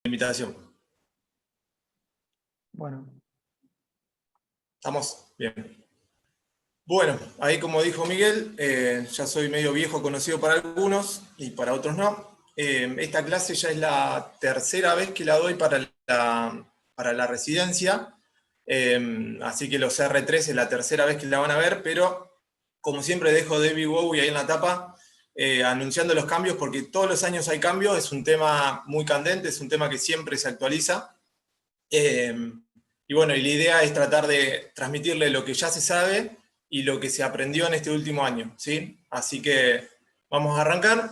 Invitación. Bueno. ¿Estamos? Bien. Bueno, ahí como dijo Miguel, ya soy medio viejo conocido para algunos y para otros no. Esta clase ya es la tercera vez que la doy para la residencia, así que los R3 es la tercera vez que la van a ver, pero como siempre dejo David Bowie ahí en la tapa, anunciando los cambios, porque todos los años hay cambios, es un tema muy candente, es un tema que siempre se actualiza. Y bueno, y la idea es tratar de transmitirle lo que ya se sabe y lo que se aprendió en este último año, ¿sí? Así que vamos a arrancar.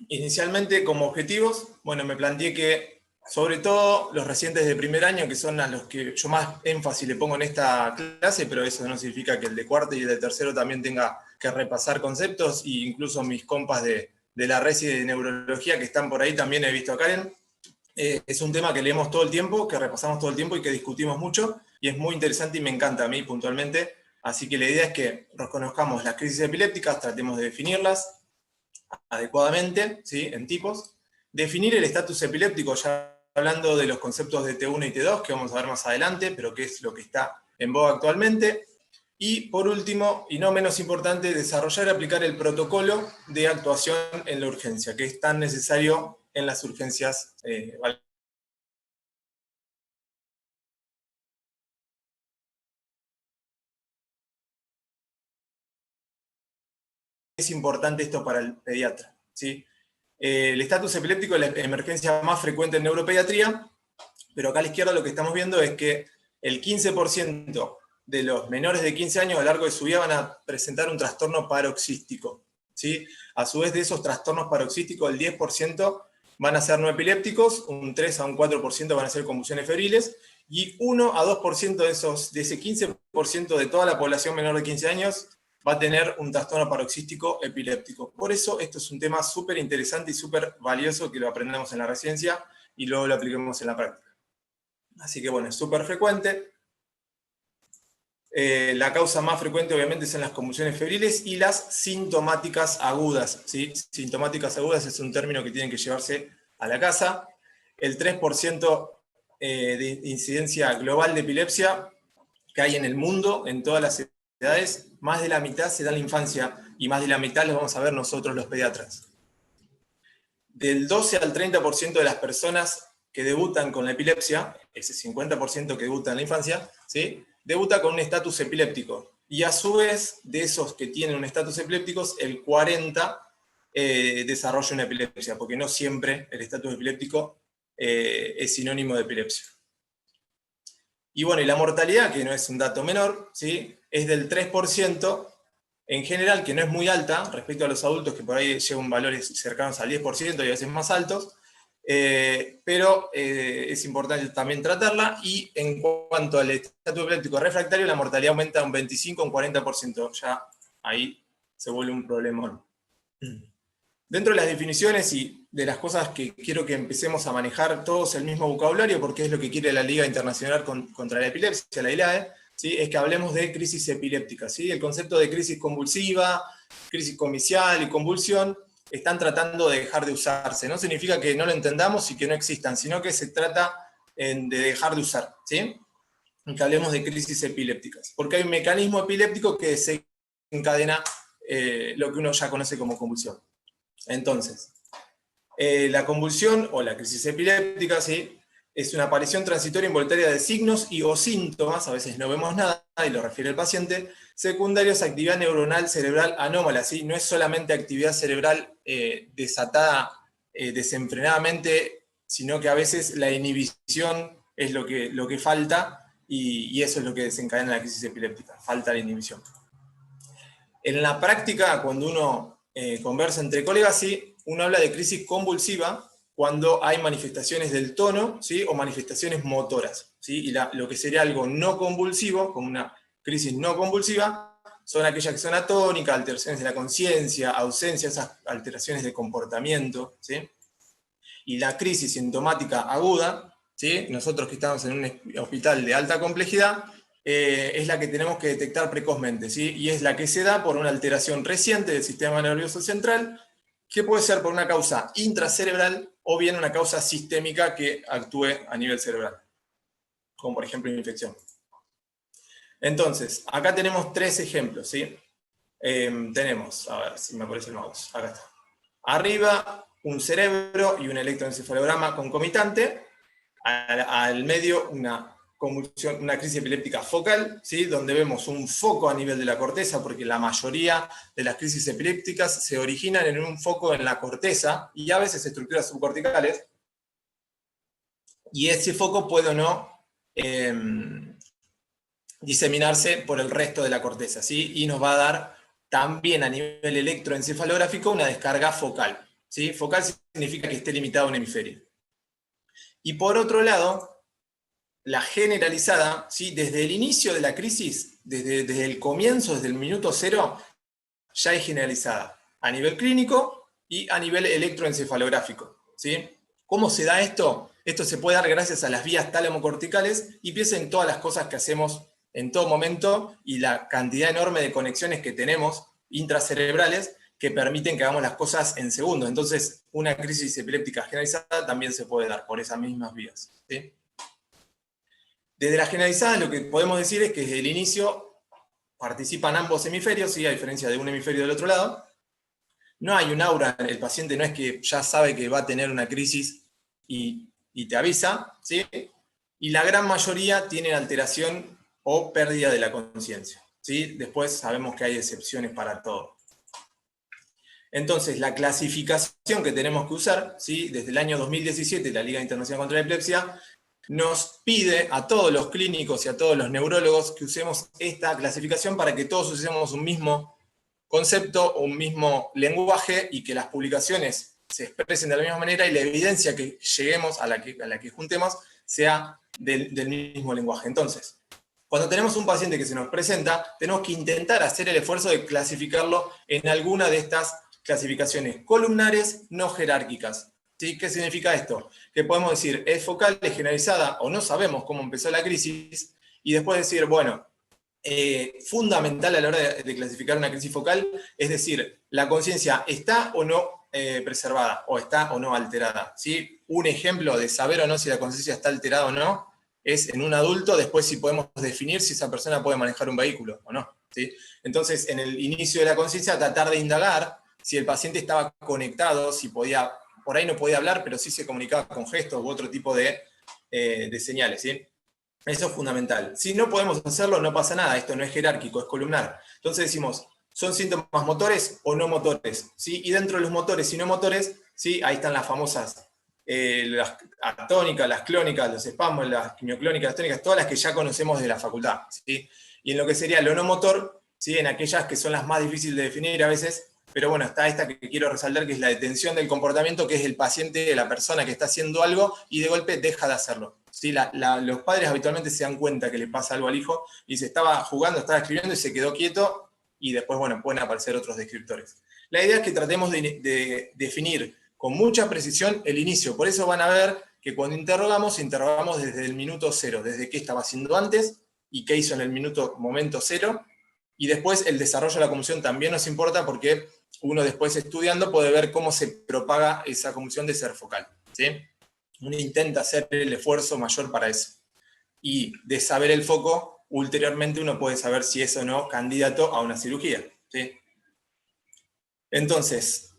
Inicialmente, como objetivos, bueno, me planteé que, sobre todo los residentes de primer año, que son a los que yo más énfasis le pongo en esta clase, pero eso no significa que el de cuarto y el de tercero también tenga que repasar conceptos, e incluso mis compas de la resi de neurología que están por ahí, también he visto a Karen. Es un tema que leemos todo el tiempo, que repasamos todo el tiempo y que discutimos mucho, y es muy interesante y me encanta a mí puntualmente. Así que la idea es que reconozcamos las crisis epilépticas, tratemos de definirlas adecuadamente, ¿sí? En tipos. Definir el estatus epiléptico, ya hablando de los conceptos de T1 y T2, que vamos a ver más adelante, pero que es lo que está en boga actualmente. Y por último, y no menos importante, desarrollar y aplicar el protocolo de actuación en la urgencia, que es tan necesario en las urgencias. Es importante esto para el pediatra, ¿sí? El estatus epiléptico es la emergencia más frecuente en neuropediatría, pero acá a la izquierda lo que estamos viendo es que el 15% de los menores de 15 años a lo largo de su vida van a presentar un trastorno paroxístico, ¿sí? A su vez de esos trastornos paroxísticos, el 10% van a ser no epilépticos, un 3 a un 4% van a ser convulsiones febriles, y 1 a 2% de ese 15% de toda la población menor de 15 años va a tener un trastorno paroxístico epiléptico. Por eso esto es un tema súper interesante y súper valioso que lo aprendamos en la residencia y luego lo apliquemos en la práctica. Así que bueno, es súper frecuente. La causa más frecuente obviamente son las convulsiones febriles y las sintomáticas agudas, ¿sí? Sintomáticas agudas es un término que tienen que llevarse a la casa. El 3% de incidencia global de epilepsia que hay en el mundo, en todas las edades, más de la mitad se da en la infancia y más de la mitad los vamos a ver nosotros los pediatras. Del 12 al 30% de las personas que debutan con la epilepsia, ese 50% que debuta en la infancia, ¿sí? Debuta con un estatus epiléptico. Y a su vez, de esos que tienen un estatus epiléptico, el 40% desarrolla una epilepsia, porque no siempre el estatus epiléptico es sinónimo de epilepsia. Y bueno, y la mortalidad, que no es un dato menor, ¿sí? Es del 3%, en general, que no es muy alta respecto a los adultos, que por ahí llevan valores cercanos al 10% y a veces más altos, pero es importante también tratarla, y en cuanto al estatus epiléptico refractario, la mortalidad aumenta un 25 o un 40%, ya ahí se vuelve un problema. Dentro de las definiciones y de las cosas que quiero que empecemos a manejar todos el mismo vocabulario, porque es lo que quiere la Liga Internacional contra la Epilepsia, la ILAE, ¿sí? Es que hablemos de crisis epiléptica, ¿sí? El concepto de crisis convulsiva, crisis comicial y convulsión están tratando de dejar de usarse. No significa que no lo entendamos y que no existan, sino que se trata de dejar de usar, ¿sí? Que hablemos de crisis epilépticas, porque hay un mecanismo epiléptico que desencadena lo que uno ya conoce como convulsión. Entonces, la convulsión o la crisis epiléptica, ¿sí? Es una aparición transitoria involuntaria de signos y o síntomas, a veces no vemos nada y lo refiere el paciente, secundarios a actividad neuronal cerebral anómala, ¿sí? No es solamente actividad cerebral desatada desenfrenadamente, sino que a veces la inhibición es lo que falta, y eso es lo que desencadena la crisis epiléptica, falta la inhibición. En la práctica, cuando uno conversa entre colegas, ¿sí? Uno habla de crisis convulsiva cuando hay manifestaciones del tono, ¿sí? O manifestaciones motoras, ¿sí? Y lo que sería algo no convulsivo, como una crisis no convulsiva, son aquellas que son atónicas, alteraciones de la conciencia, ausencia, esas alteraciones de comportamiento, ¿sí? Y la crisis sintomática aguda, ¿sí? Nosotros que estamos en un hospital de alta complejidad, es la que tenemos que detectar precozmente, ¿sí? Y es la que se da por una alteración reciente del sistema nervioso central, que puede ser por una causa intracerebral o bien una causa sistémica que actúe a nivel cerebral, como por ejemplo una infección. Entonces, acá tenemos 3 ejemplos, ¿sí? Tenemos, a ver si me aparece el mouse, acá está. Arriba, un cerebro y un electroencefalograma concomitante. Al medio, una convulsión, una crisis epiléptica focal, ¿sí? Donde vemos un foco a nivel de la corteza, porque la mayoría de las crisis epilépticas se originan en un foco en la corteza y a veces estructuras subcorticales. Y ese foco puede o no diseminarse por el resto de la corteza, ¿sí? Y nos va a dar también a nivel electroencefalográfico una descarga focal, ¿sí? Focal significa que esté limitado a un hemisferio. Y por otro lado, la generalizada, ¿sí? Desde el inicio de la crisis, desde el comienzo, desde el minuto 0, ya es generalizada, a nivel clínico y a nivel electroencefalográfico, ¿sí? ¿Cómo se da esto? Esto se puede dar gracias a las vías tálamo-corticales y piensen en todas las cosas que hacemos en todo momento y la cantidad enorme de conexiones que tenemos intracerebrales que permiten que hagamos las cosas en segundos. Entonces, una crisis epiléptica generalizada también se puede dar por esas mismas vías, ¿sí? Desde la generalizada lo que podemos decir es que desde el inicio participan ambos hemisferios, ¿sí? A diferencia de un hemisferio del otro lado. No hay un aura, el paciente no es que ya sabe que va a tener una crisis y te avisa, ¿sí? Y la gran mayoría tienen alteración o pérdida de la conciencia, ¿sí? Después sabemos que hay excepciones para todo. Entonces, la clasificación que tenemos que usar, ¿sí? Desde el año 2017, la Liga Internacional contra la Epilepsia nos pide a todos los clínicos y a todos los neurólogos que usemos esta clasificación para que todos usemos un mismo concepto, un mismo lenguaje y que las publicaciones se expresen de la misma manera y la evidencia que lleguemos a la que juntemos sea del mismo lenguaje. Entonces, cuando tenemos un paciente que se nos presenta, tenemos que intentar hacer el esfuerzo de clasificarlo en alguna de estas clasificaciones columnares no jerárquicas. ¿Sí? ¿Qué significa esto? Que podemos decir, es focal, es generalizada, o no sabemos cómo empezó la crisis, y después decir, bueno, fundamental a la hora de clasificar una crisis focal, es decir, la conciencia está o no preservada, o está o no alterada. ¿Sí? Un ejemplo de saber o no si la conciencia está alterada o no, es en un adulto, después si podemos definir si esa persona puede manejar un vehículo o no, ¿sí? Entonces, en el inicio de la conciencia, tratar de indagar si el paciente estaba conectado, si podía, por ahí no podía hablar, pero sí se comunicaba con gestos u otro tipo de señales, ¿sí? Eso es fundamental. Si no podemos hacerlo, no pasa nada, esto no es jerárquico, es columnar. Entonces decimos, ¿son síntomas motores o no motores? ¿Sí? Y dentro de los motores y no motores, ¿sí? Ahí están las famosas las atónicas, las clónicas, los espasmos, las quimioclónicas, las tónicas, todas las que ya conocemos de la facultad, ¿sí? Y en lo que sería lo no motor, ¿sí? En aquellas que son las más difíciles de definir a veces, pero bueno, está esta que quiero resaltar, que es la detención del comportamiento, que es el paciente, la persona que está haciendo algo y de golpe deja de hacerlo. ¿Sí? Los padres habitualmente se dan cuenta que le pasa algo al hijo y se estaba jugando, estaba escribiendo y se quedó quieto y después, bueno, pueden aparecer otros descriptores. La idea es que tratemos de definir con mucha precisión el inicio. Por eso van a ver que cuando interrogamos desde el minuto 0, desde qué estaba haciendo antes y qué hizo en el momento 0, y después el desarrollo de la convulsión también nos importa porque uno después estudiando puede ver cómo se propaga esa convulsión de ser focal, ¿sí? Uno intenta hacer el esfuerzo mayor para eso. Y de saber el foco, ulteriormente uno puede saber si es o no candidato a una cirugía, ¿sí? Entonces,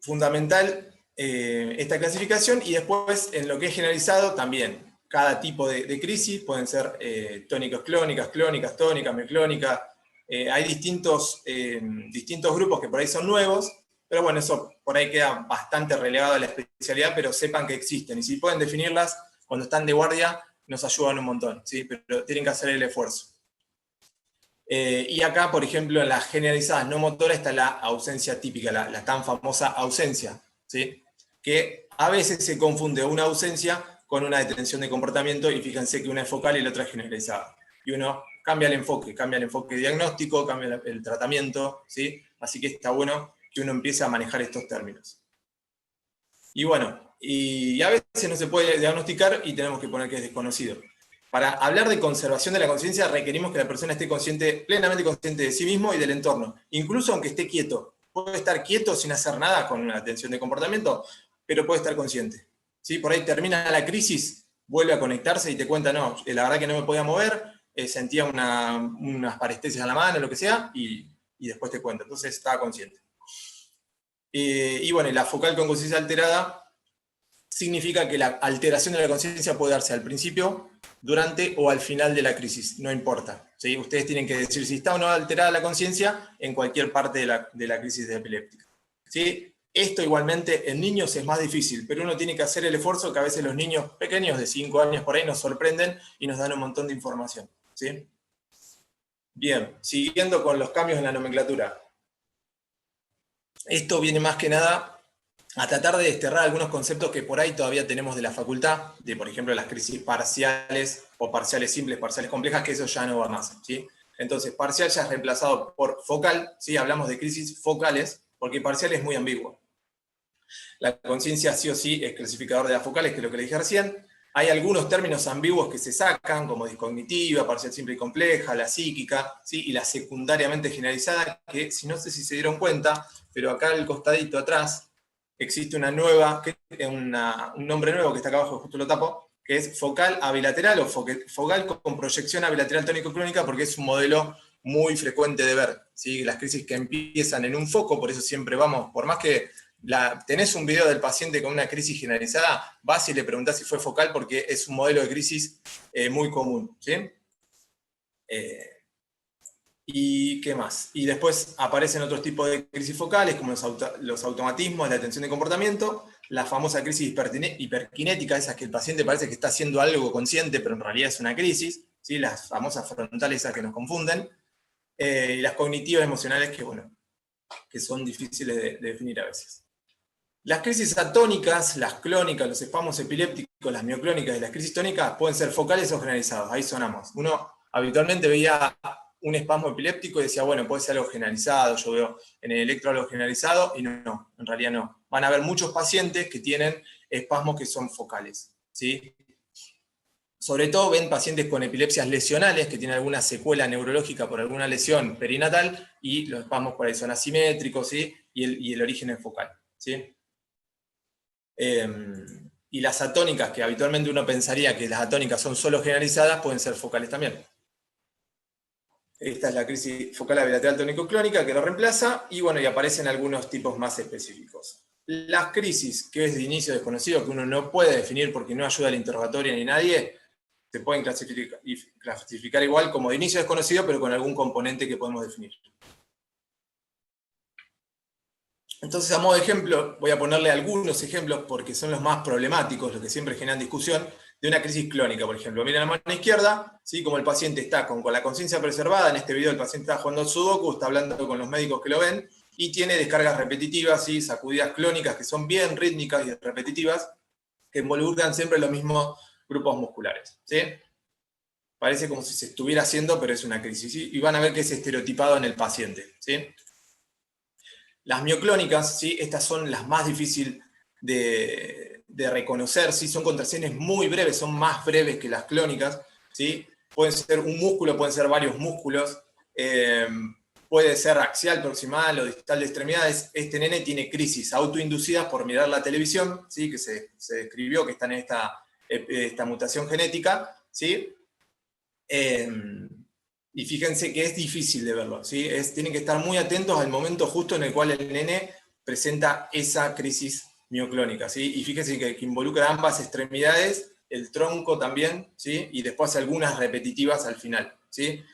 fundamental esta clasificación, y después en lo que es generalizado también, cada tipo de crisis pueden ser tónicos clónicas, clónicas, tónicas, meclónicas. Hay distintos grupos que por ahí son nuevos, pero bueno, eso por ahí queda bastante relegado a la especialidad, pero sepan que existen, y si pueden definirlas cuando están de guardia, nos ayudan un montón, ¿sí? Pero tienen que hacer el esfuerzo. Y acá, por ejemplo, en las generalizadas no motoras está la ausencia típica, la tan famosa ausencia, ¿sí? Que a veces se confunde una ausencia con una detención de comportamiento, y fíjense que una es focal y la otra es generalizada. Y uno cambia el enfoque diagnóstico, cambia el tratamiento, ¿sí? Así que está bueno que uno empiece a manejar estos términos. Y bueno, y a veces no se puede diagnosticar y tenemos que poner que es desconocido. Para hablar de conservación de la conciencia requerimos que la persona esté plenamente consciente de sí mismo y del entorno, incluso aunque esté quieto. Puede estar quieto sin hacer nada con una atención de comportamiento, pero puede estar consciente. ¿Sí? Por ahí termina la crisis, vuelve a conectarse y te cuenta, no, la verdad que no me podía mover, sentía unas parestesias en la mano, lo que sea, y después te cuenta. Entonces estaba consciente. Y bueno, la focal con conciencia alterada significa que la alteración de la conciencia puede darse al principio, durante o al final de la crisis, no importa. ¿Sí? Ustedes tienen que decir si está o no alterada la conciencia en cualquier parte de la crisis epiléptica. ¿Sí? Esto igualmente en niños es más difícil, pero uno tiene que hacer el esfuerzo que a veces los niños pequeños de 5 años por ahí nos sorprenden y nos dan un montón de información. ¿Sí? Bien, siguiendo con los cambios en la nomenclatura. Esto viene más que nada a tratar de desterrar algunos conceptos que por ahí todavía tenemos de la facultad, de por ejemplo las crisis parciales o parciales simples, parciales complejas, que eso ya no va más. ¿Sí? Entonces, parcial ya es reemplazado por focal, ¿sí? Hablamos de crisis focales, porque parcial es muy ambiguo. La conciencia sí o sí es clasificador de las focales, que es lo que le dije recién. Hay algunos términos ambiguos que se sacan, como discognitiva, parcial simple y compleja, la psíquica, ¿sí? Y la secundariamente generalizada, que si no sé si se dieron cuenta, pero acá al costadito atrás, existe una nueva, un nombre nuevo que está acá abajo, justo lo tapo, que es focal abilateral o focal con proyección abilateral tónico-clónica, porque es un modelo muy frecuente de ver. ¿Sí? Las crisis que empiezan en un foco, por eso siempre vamos, por más que tenés un video del paciente con una crisis generalizada, vas y le preguntás si fue focal, porque es un modelo de crisis muy común. ¿Sí? ¿Y qué más? Y después aparecen otros tipos de crisis focales, como los automatismos, la atención de comportamiento, la famosa crisis hiperkinética, esas que el paciente parece que está haciendo algo consciente, pero en realidad es una crisis, ¿sí? Las famosas frontales esas que nos confunden, y las cognitivas emocionales que, bueno, que son difíciles de definir a veces. Las crisis atónicas, las clónicas, los espasmos epilépticos, las mioclónicas y las crisis tónicas pueden ser focales o generalizados, ahí sonamos. Uno habitualmente veía un espasmo epiléptico y decía, bueno, puede ser algo generalizado, yo veo en el electro algo generalizado, y no, en realidad no. Van a haber muchos pacientes que tienen espasmos que son focales, ¿sí? Sobre todo ven pacientes con epilepsias lesionales, que tienen alguna secuela neurológica por alguna lesión perinatal, y los espasmos por ahí son asimétricos, ¿sí? Y el origen es focal, ¿sí? Y las atónicas, que habitualmente uno pensaría que las atónicas son solo generalizadas, pueden ser focales también. Esta es la crisis focal bilateral tónico-clónica que lo reemplaza, y bueno, y aparecen algunos tipos más específicos. Las crisis, que es de inicio desconocido, que uno no puede definir porque no ayuda al interrogatorio ni nadie, se pueden clasificar igual como de inicio desconocido, pero con algún componente que podemos definir. Entonces, a modo de ejemplo, voy a ponerle algunos ejemplos porque son los más problemáticos, los que siempre generan discusión, de una crisis clónica, por ejemplo. Miren la mano izquierda, ¿sí? Como el paciente está con la conciencia preservada, en este video el paciente está jugando al sudoku, está hablando con los médicos que lo ven, y tiene descargas repetitivas, ¿sí? Sacudidas clónicas que son bien rítmicas y repetitivas, que involucran siempre los mismos grupos musculares. ¿Sí? Parece como si se estuviera haciendo, pero es una crisis. ¿Sí? Y van a ver que es estereotipado en el paciente. ¿Sí? Las mioclónicas, ¿sí? Estas son las más difíciles de reconocer, ¿sí? Son contracciones muy breves, son más breves que las clónicas, ¿sí? Pueden ser un músculo, pueden ser varios músculos, puede ser axial, proximal o distal de extremidades. Este nene tiene crisis autoinducidas por mirar la televisión, ¿sí? Que se describió que está en esta mutación genética, ¿sí? Y fíjense que es difícil de verlo, ¿sí? Tienen que estar muy atentos al momento justo en el cual el nene presenta esa crisis mioclónica, ¿sí? Y fíjense que involucra ambas extremidades, el tronco también, ¿sí? Y después algunas repetitivas al final, ¿sí?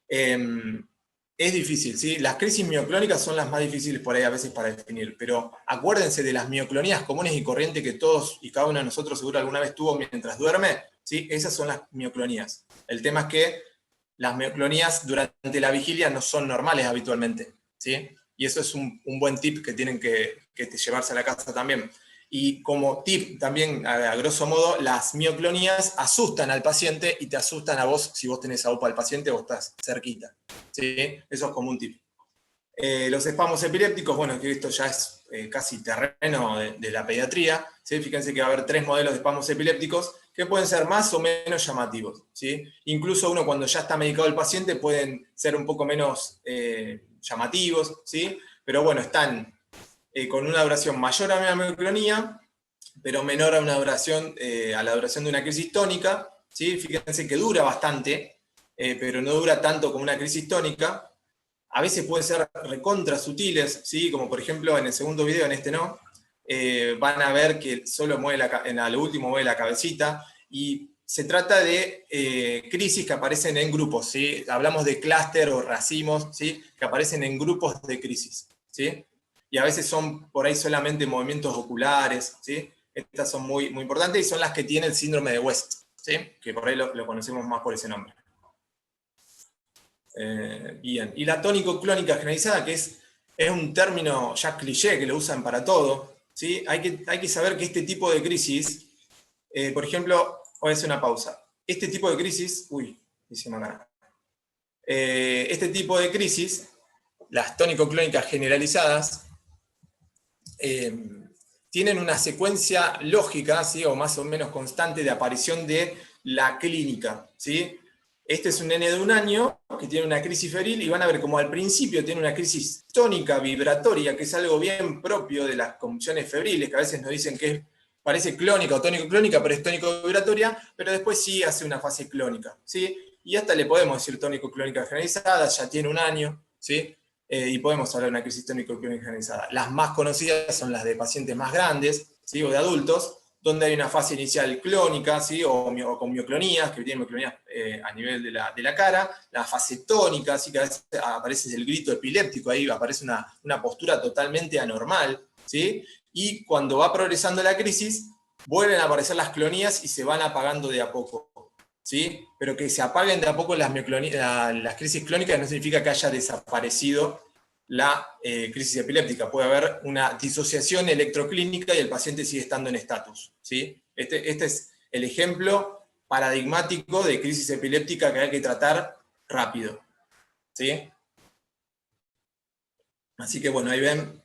Es difícil, ¿sí? Las crisis mioclónicas son las más difíciles por ahí a veces para definir, pero acuérdense de las mioclonías comunes y corrientes que todos y cada uno de nosotros seguro alguna vez tuvo mientras duerme, ¿sí? Esas son las mioclonías. El tema es que las mioclonías durante la vigilia no son normales habitualmente, ¿sí? Y eso es un buen tip que tienen que llevarse a la casa también. Y como tip también, a grosso modo, las mioclonías asustan al paciente y te asustan a vos si vos tenés AUPA al paciente o estás cerquita, ¿sí? Eso es como un tip. Los espasmos epilépticos, bueno, que esto ya es casi terreno de la pediatría, ¿sí? Fíjense que va a haber 3 modelos de espasmos epilépticos que pueden ser más o menos llamativos, ¿sí? Incluso cuando ya está medicado el paciente pueden ser un poco menos llamativos, ¿sí? pero bueno, están con una duración mayor a una mioclonía, pero menor a, a la duración de una crisis tónica, ¿sí? Fíjense que dura bastante, pero no dura tanto como una crisis tónica. A veces pueden ser recontra sutiles, ¿sí? Como por ejemplo en el segundo video, en este no, van a ver que solo mueve en lo último mueve la cabecita, y se trata de crisis que aparecen en grupos, ¿sí? Hablamos de clúster o racimos, ¿sí? Que aparecen en grupos de crisis, ¿sí? Y a veces son por ahí solamente movimientos oculares, ¿sí? Estas son muy, muy importantes y son las que tiene el síndrome de West, ¿sí? Que por ahí lo conocemos más por ese nombre. Bien, y la tónico-clónica generalizada, que es un término ya cliché que lo usan para todo, ¿sí? Hay que saber que este tipo de crisis, por ejemplo, voy a hacer una pausa. Este tipo de crisis, este tipo de crisis, las tónico-clónicas generalizadas, tienen una secuencia lógica, ¿sí? O más o menos constante de aparición de la clínica, ¿sí? Este es un nene de 1 año que tiene una crisis febril y van a ver como al principio tiene una crisis tónica vibratoria, que es algo bien propio de las convulsiones febriles, que a veces nos dicen que parece clónica o tónico-clónica, pero es tónico-vibratoria, pero después sí hace una fase clónica, ¿sí? Y hasta le podemos decir tónico-clónica generalizada, ya tiene 1 año, ¿sí? Y podemos hablar de una crisis tónico-clónica generalizada. Las más conocidas son las de pacientes más grandes, ¿sí? O de adultos, donde hay una fase inicial clónica, ¿sí? o con mioclonías, que tienen mioclonías a nivel de la cara, la fase tónica, ¿sí? Que a veces aparece el grito epiléptico, ahí aparece una postura totalmente anormal, ¿sí? Y cuando va progresando la crisis, vuelven a aparecer las clonías y se van apagando de a poco, ¿sí? Pero que se apaguen de a poco las crisis clónicas no significa que haya desaparecido la crisis epiléptica. Puede haber una disociación electroclínica y el paciente sigue estando en estatus, ¿sí? Este es el ejemplo paradigmático de crisis epiléptica que hay que tratar rápido, ¿sí? Así que bueno, ahí ven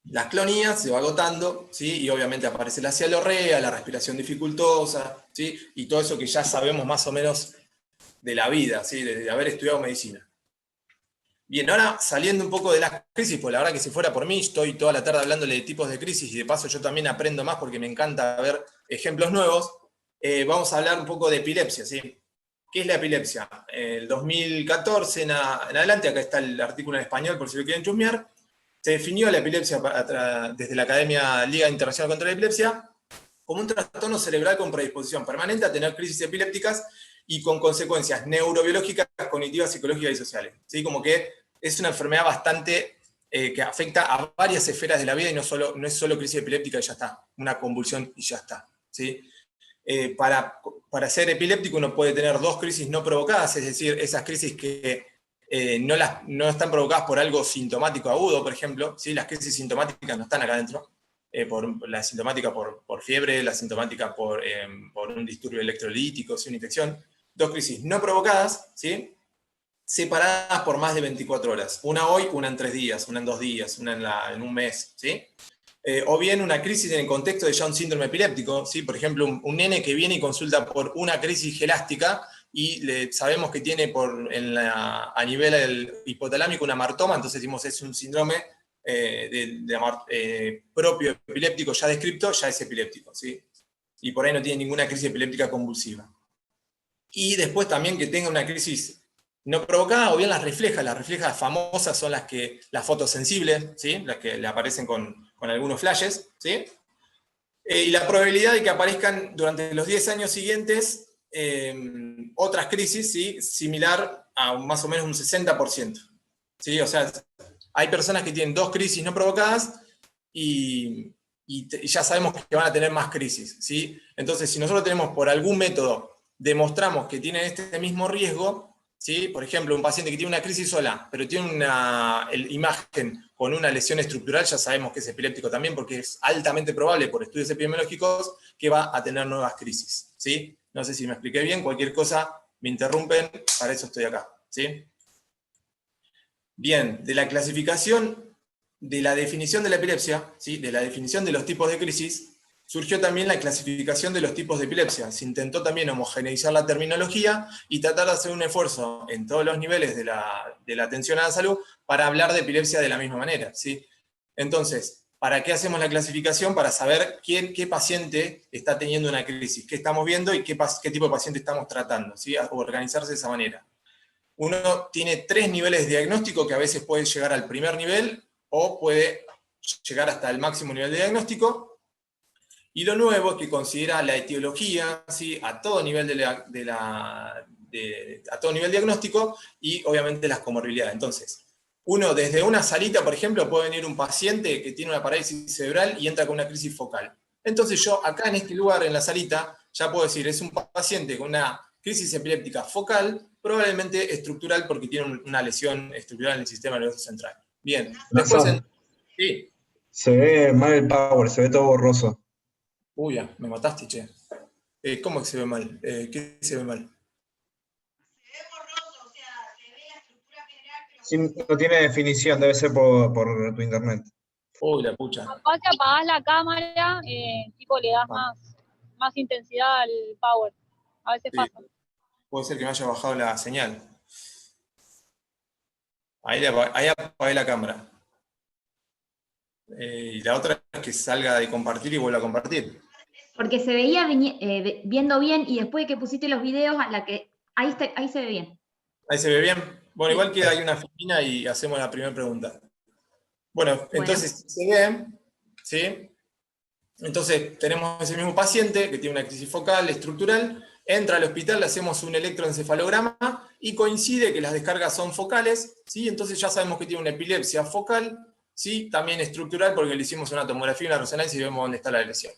las clonías, se va agotando, ¿sí? Y obviamente aparece la cialorrea, la respiración dificultosa, ¿sí? Y todo eso que ya sabemos más o menos de la vida, ¿sí? De haber estudiado medicina. Bien, ahora saliendo un poco de las crisis, pues la verdad que si fuera por mí, estoy toda la tarde hablándole de tipos de crisis y de paso yo también aprendo más porque me encanta ver ejemplos nuevos. Vamos a hablar un poco de epilepsia, ¿sí? ¿Qué es la epilepsia? El 2014 en adelante, acá está el artículo en español por si lo quieren chusmear, se definió la epilepsia desde la Academia Liga Internacional contra la Epilepsia como un trastorno cerebral con predisposición permanente a tener crisis epilépticas y con consecuencias neurobiológicas, cognitivas, psicológicas y sociales. ¿Sí? Como que es una enfermedad bastante que afecta a varias esferas de la vida y no es solo crisis epiléptica y ya está, una convulsión y ya está. ¿Sí? Para ser epiléptico uno puede tener 2 crisis no provocadas, es decir, esas crisis que no están provocadas por algo sintomático agudo, por ejemplo, ¿sí? Las crisis sintomáticas no están acá adentro, la sintomática por fiebre, la sintomática por un disturbio electrolítico, ¿sí? Una infección. 2 crisis no provocadas, ¿sí? Separadas por más de 24 horas. Una hoy, una en 3 días, una en 2 días, una en un mes, ¿sí? O bien una crisis en el contexto de ya un síndrome epiléptico, ¿sí? Por ejemplo, un nene que viene y consulta por una crisis gelástica y sabemos que tiene a nivel del hipotalámico una amartoma, entonces decimos es un síndrome propio epiléptico ya descripto, ya es epiléptico, ¿sí? Y por ahí no tiene ninguna crisis epiléptica convulsiva. Y después también que tenga una crisis no provocada o bien las reflejas famosas son las fotosensibles, ¿sí? Las que le aparecen con algunos flashes, ¿sí? Y la probabilidad de que aparezcan durante los 10 años siguientes otras crisis, ¿sí? Similar a más o menos un 60%. ¿Sí? O sea, hay personas que tienen 2 crisis no provocadas y ya sabemos que van a tener más crisis, ¿sí? Entonces, si nosotros tenemos por algún método, demostramos que tienen este mismo riesgo, ¿sí? Por ejemplo, un paciente que tiene una crisis sola, pero tiene una imagen con una lesión estructural, ya sabemos que es epiléptico también, porque es altamente probable por estudios epidemiológicos que va a tener nuevas crisis, ¿sí? No sé si me expliqué bien, cualquier cosa me interrumpen, para eso estoy acá, ¿sí? Bien, de la clasificación, de la definición de la epilepsia, ¿sí? De la definición de los tipos de crisis, surgió también la clasificación de los tipos de epilepsia. Se intentó también homogeneizar la terminología y tratar de hacer un esfuerzo en todos los niveles de la atención a la salud para hablar de epilepsia de la misma manera, ¿sí? Entonces, ¿para qué hacemos la clasificación? Para saber qué paciente está teniendo una crisis, qué estamos viendo y qué tipo de paciente estamos tratando, ¿sí? Organizarse de esa manera. Uno tiene 3 niveles de diagnóstico que a veces puede llegar al primer nivel o puede llegar hasta el máximo nivel de diagnóstico. Y lo nuevo es que considera la etiología, ¿sí? A todo nivel a todo nivel diagnóstico y obviamente las comorbilidades. Entonces, uno desde una salita, por ejemplo, puede venir un paciente que tiene una parálisis cerebral y entra con una crisis focal. Entonces yo acá en este lugar, en la salita, ya puedo decir, es un paciente con una crisis epiléptica focal, probablemente estructural porque tiene una lesión estructural en el sistema nervioso central. Bien, después sí. Se ve mal el power, se ve todo borroso. Uy, ya, me mataste, che. ¿Cómo que se ve mal? ¿Qué se ve mal? Se ve borroso, o sea, se ve la estructura general, pero... Sí, no tiene definición, debe ser por tu internet. Uy, la pucha. Capaz que apagás la cámara, tipo le das más intensidad al power. A veces Sí. pasa. Puede ser que me haya bajado la señal. Ahí apagué la cámara. Y la otra es que salga de compartir y vuelva a compartir. Porque se veía viendo bien y después de que pusiste los videos, ahí se ve bien. Ahí se ve bien. Bueno, Sí. igual que hay una filmina y hacemos la primera pregunta. Bueno, entonces se ve, ¿sí? Entonces tenemos ese mismo paciente que tiene una crisis focal estructural, entra al hospital, le hacemos un electroencefalograma y coincide que las descargas son focales, ¿sí? Entonces ya sabemos que tiene una epilepsia focal, ¿sí? También estructural porque le hicimos una tomografía y una resonancia y vemos dónde está la lesión,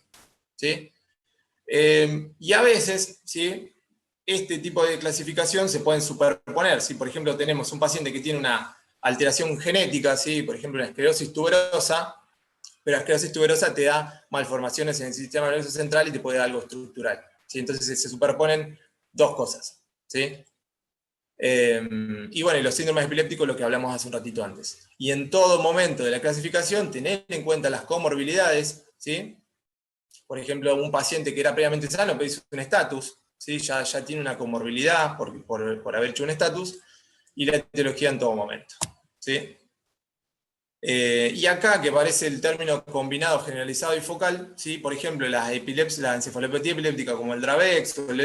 ¿sí? Y a veces, ¿sí? Este tipo de clasificación se pueden superponer. Si, por ejemplo, tenemos un paciente que tiene una alteración genética, ¿sí? Por ejemplo, una esclerosis tuberosa, pero la esclerosis tuberosa te da malformaciones en el sistema nervioso central y te puede dar algo estructural, ¿sí? Entonces se superponen dos cosas, ¿sí? Y bueno, y los síndromes epilépticos, lo que hablamos hace un ratito antes. Y en todo momento de la clasificación, tener en cuenta las comorbilidades, ¿sí? Por ejemplo, un paciente que era previamente sano, pero hizo un estatus, ¿sí? ya tiene una comorbilidad por haber hecho un estatus, y la etiología en todo momento, ¿sí? Y acá, que aparece el término combinado, generalizado y focal, ¿sí? Por ejemplo, la encefalopatía epiléptica como el Dravet o el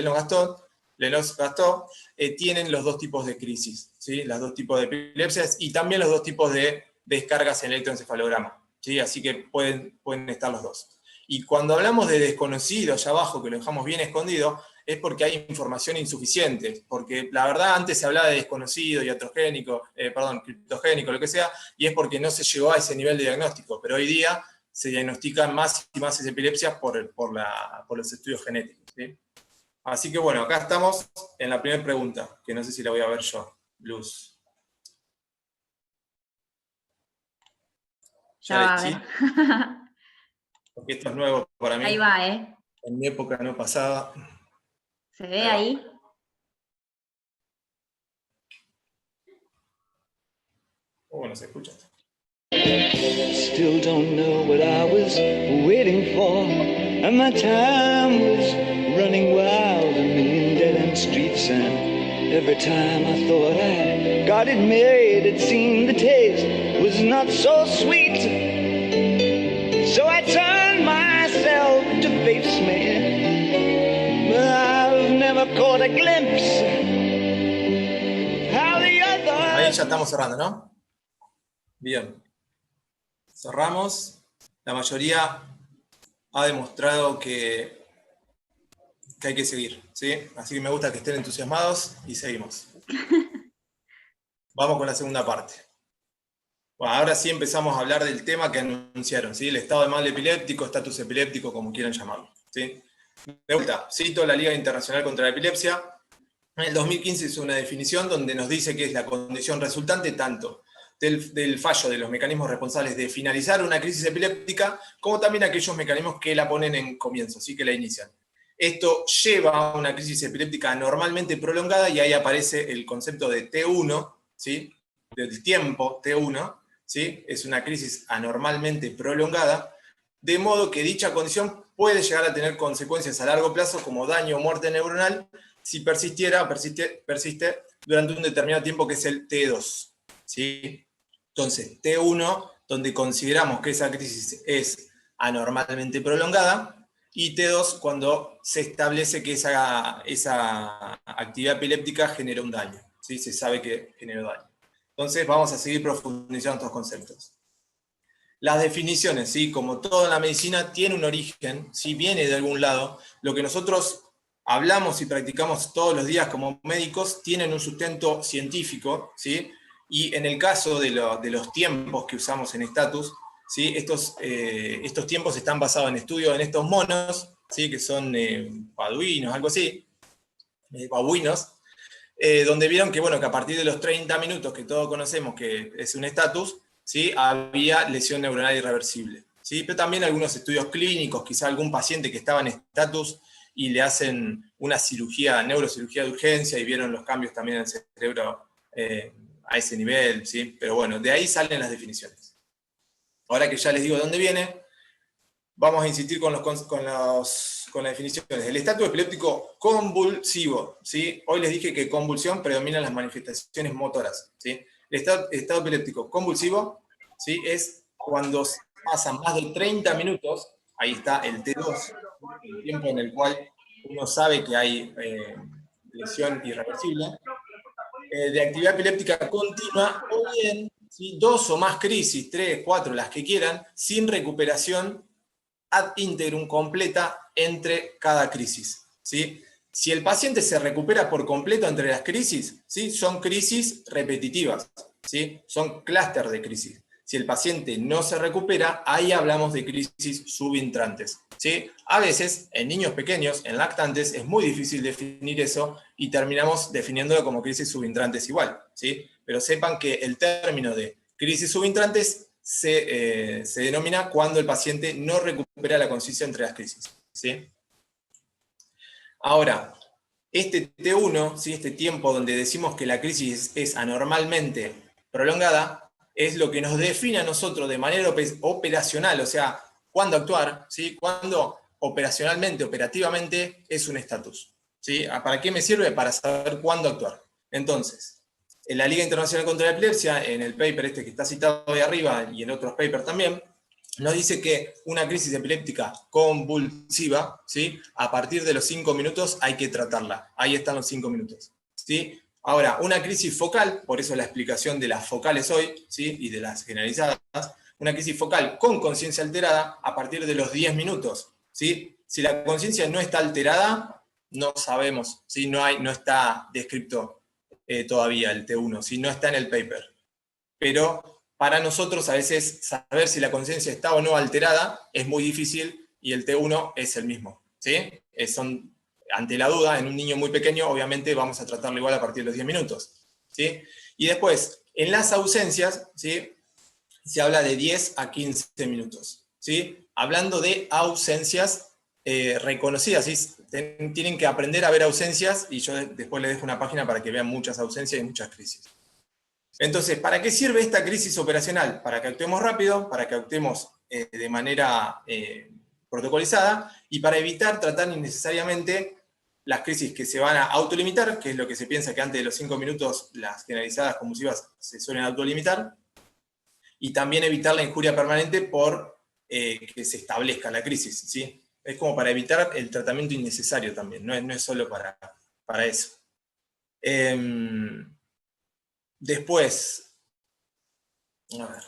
Lennox-Gastaut, tienen los dos tipos de crisis, ¿sí? Los dos tipos de epilepsias y también los dos tipos de descargas en electroencefalograma, ¿sí? Así que pueden estar los dos. Y cuando hablamos de desconocido allá abajo, que lo dejamos bien escondido, es porque hay información insuficiente, porque la verdad antes se hablaba de desconocido, criptogénico, lo que sea, y es porque no se llegó a ese nivel de diagnóstico, pero hoy día se diagnostican más y más epilepsias por los estudios genéticos, ¿sí? Así que bueno, acá estamos en la primera pregunta, que no sé si la voy a ver yo, Luz. Ya va a ver. Porque esto es nuevo para mí. Ahí va, ¿eh? En mi época no pasaba. ¿Se ve ahí? Bueno, se escucha. Still don't know what I was waiting for, and my time was running wild, a million dead-end streets, and every time I thought I got it made, it seemed the taste was not so sweet. So I turned myself to face me, but I've never caught a glimpse how the other... Ahí ya estamos cerrando, ¿no? Bien. Cerramos. La mayoría ha demostrado que hay que seguir, ¿sí? Así que me gusta que estén entusiasmados y seguimos. Vamos con la segunda parte. Bueno, ahora sí empezamos a hablar del tema que anunciaron, ¿sí? El estado de mal epiléptico, estatus epiléptico, como quieran llamarlo, ¿sí? De vuelta, cito la Liga Internacional contra la Epilepsia. En el 2015 hizo una definición donde nos dice que es la condición resultante tanto del fallo de los mecanismos responsables de finalizar una crisis epiléptica, como también aquellos mecanismos que la ponen en comienzo, ¿sí? Que la inician. Esto lleva a una crisis epiléptica anormalmente prolongada y ahí aparece el concepto de T1, ¿sí? Del tiempo T1, ¿sí? Es una crisis anormalmente prolongada, de modo que dicha condición puede llegar a tener consecuencias a largo plazo como daño o muerte neuronal si persiste durante un determinado tiempo, que es el T2, ¿sí? Entonces, T1 donde consideramos que esa crisis es anormalmente prolongada, y T2 cuando se establece que esa actividad epiléptica genera un daño, ¿sí? Se sabe que generó daño. Entonces vamos a seguir profundizando estos conceptos. Las definiciones, ¿sí? Como todo en la medicina, tiene un origen, ¿sí? Viene de algún lado. Lo que nosotros hablamos y practicamos todos los días como médicos tienen un sustento científico, ¿sí? Y en el caso de los tiempos que usamos en Status, ¿sí? Estos tiempos están basados en estudios en estos monos, ¿sí? Que son paduinos, algo así, babuinos, donde vieron que, bueno, que a partir de los 30 minutos que todos conocemos que es un Status, ¿sí? Había lesión neuronal irreversible, ¿sí? Pero también algunos estudios clínicos, quizá algún paciente que estaba en Status y le hacen una cirugía, neurocirugía de urgencia, y vieron los cambios también en el cerebro a ese nivel, ¿sí? Pero bueno, de ahí salen las definiciones. Ahora que ya les digo de dónde viene, vamos a insistir con las definiciones. El estatus epiléptico convulsivo, ¿sí? Hoy les dije que convulsión predomina en las manifestaciones motoras, ¿sí? El estado epiléptico convulsivo, ¿sí? Es cuando pasan más de 30 minutos, ahí está el T2, el tiempo en el cual uno sabe que hay lesión irreversible, de actividad epiléptica continua, o bien, ¿sí? 2 o más crisis, 3, 4, las que quieran, sin recuperación ad integrum completa entre cada crisis, ¿sí? Si el paciente se recupera por completo entre las crisis, ¿sí? Son crisis repetitivas, ¿sí? Son clúster de crisis. Si el paciente no se recupera, ahí hablamos de crisis subintrantes, ¿sí? A veces, en niños pequeños, en lactantes, es muy difícil definir eso y terminamos definiéndolo como crisis subintrantes igual, ¿sí? Pero sepan que el término de crisis subintrantes se denomina cuando el paciente no recupera la conciencia entre las crisis, ¿sí? Ahora, este T1, ¿sí? Este tiempo donde decimos que la crisis es anormalmente prolongada, es lo que nos define a nosotros de manera operacional, o sea, cuándo actuar, ¿sí? Cuándo operacionalmente, operativamente, es un estatus, ¿sí? ¿Para qué me sirve? Para saber cuándo actuar. Entonces, en la Liga Internacional contra la Epilepsia, en el paper este que está citado ahí arriba, y en otros papers también, nos dice que una crisis epiléptica convulsiva, ¿sí? A partir de los 5 minutos hay que tratarla. Ahí están los 5 minutos, ¿sí? Ahora, una crisis focal, por eso la explicación de las focales hoy, ¿sí? Y de las generalizadas, una crisis focal con conciencia alterada a partir de los 10 minutos, ¿sí? Si la conciencia no está alterada, no sabemos, ¿sí? No está descrito todavía el T1, ¿sí? No está en el paper. Pero para nosotros a veces saber si la conciencia está o no alterada es muy difícil, y el T1 es el mismo, ¿sí? Ante la duda, en un niño muy pequeño, obviamente vamos a tratarlo igual a partir de los 10 minutos, ¿sí? Y después, en las ausencias, ¿sí? Se habla de 10 a 15 minutos, ¿sí? Hablando de ausencias reconocidas, ¿sí? Tienen que aprender a ver ausencias, y yo después les dejo una página para que vean muchas ausencias y muchas crisis. Entonces, ¿para qué sirve esta crisis operacional? Para que actuemos rápido, para que actuemos de manera protocolizada, y para evitar tratar innecesariamente las crisis que se van a autolimitar, que es lo que se piensa que antes de los 5 minutos las generalizadas convulsivas se suelen autolimitar, y también evitar la injuria permanente por que se establezca la crisis, ¿sí? Es como para evitar el tratamiento innecesario también, no es solo para eso. Después, a ver,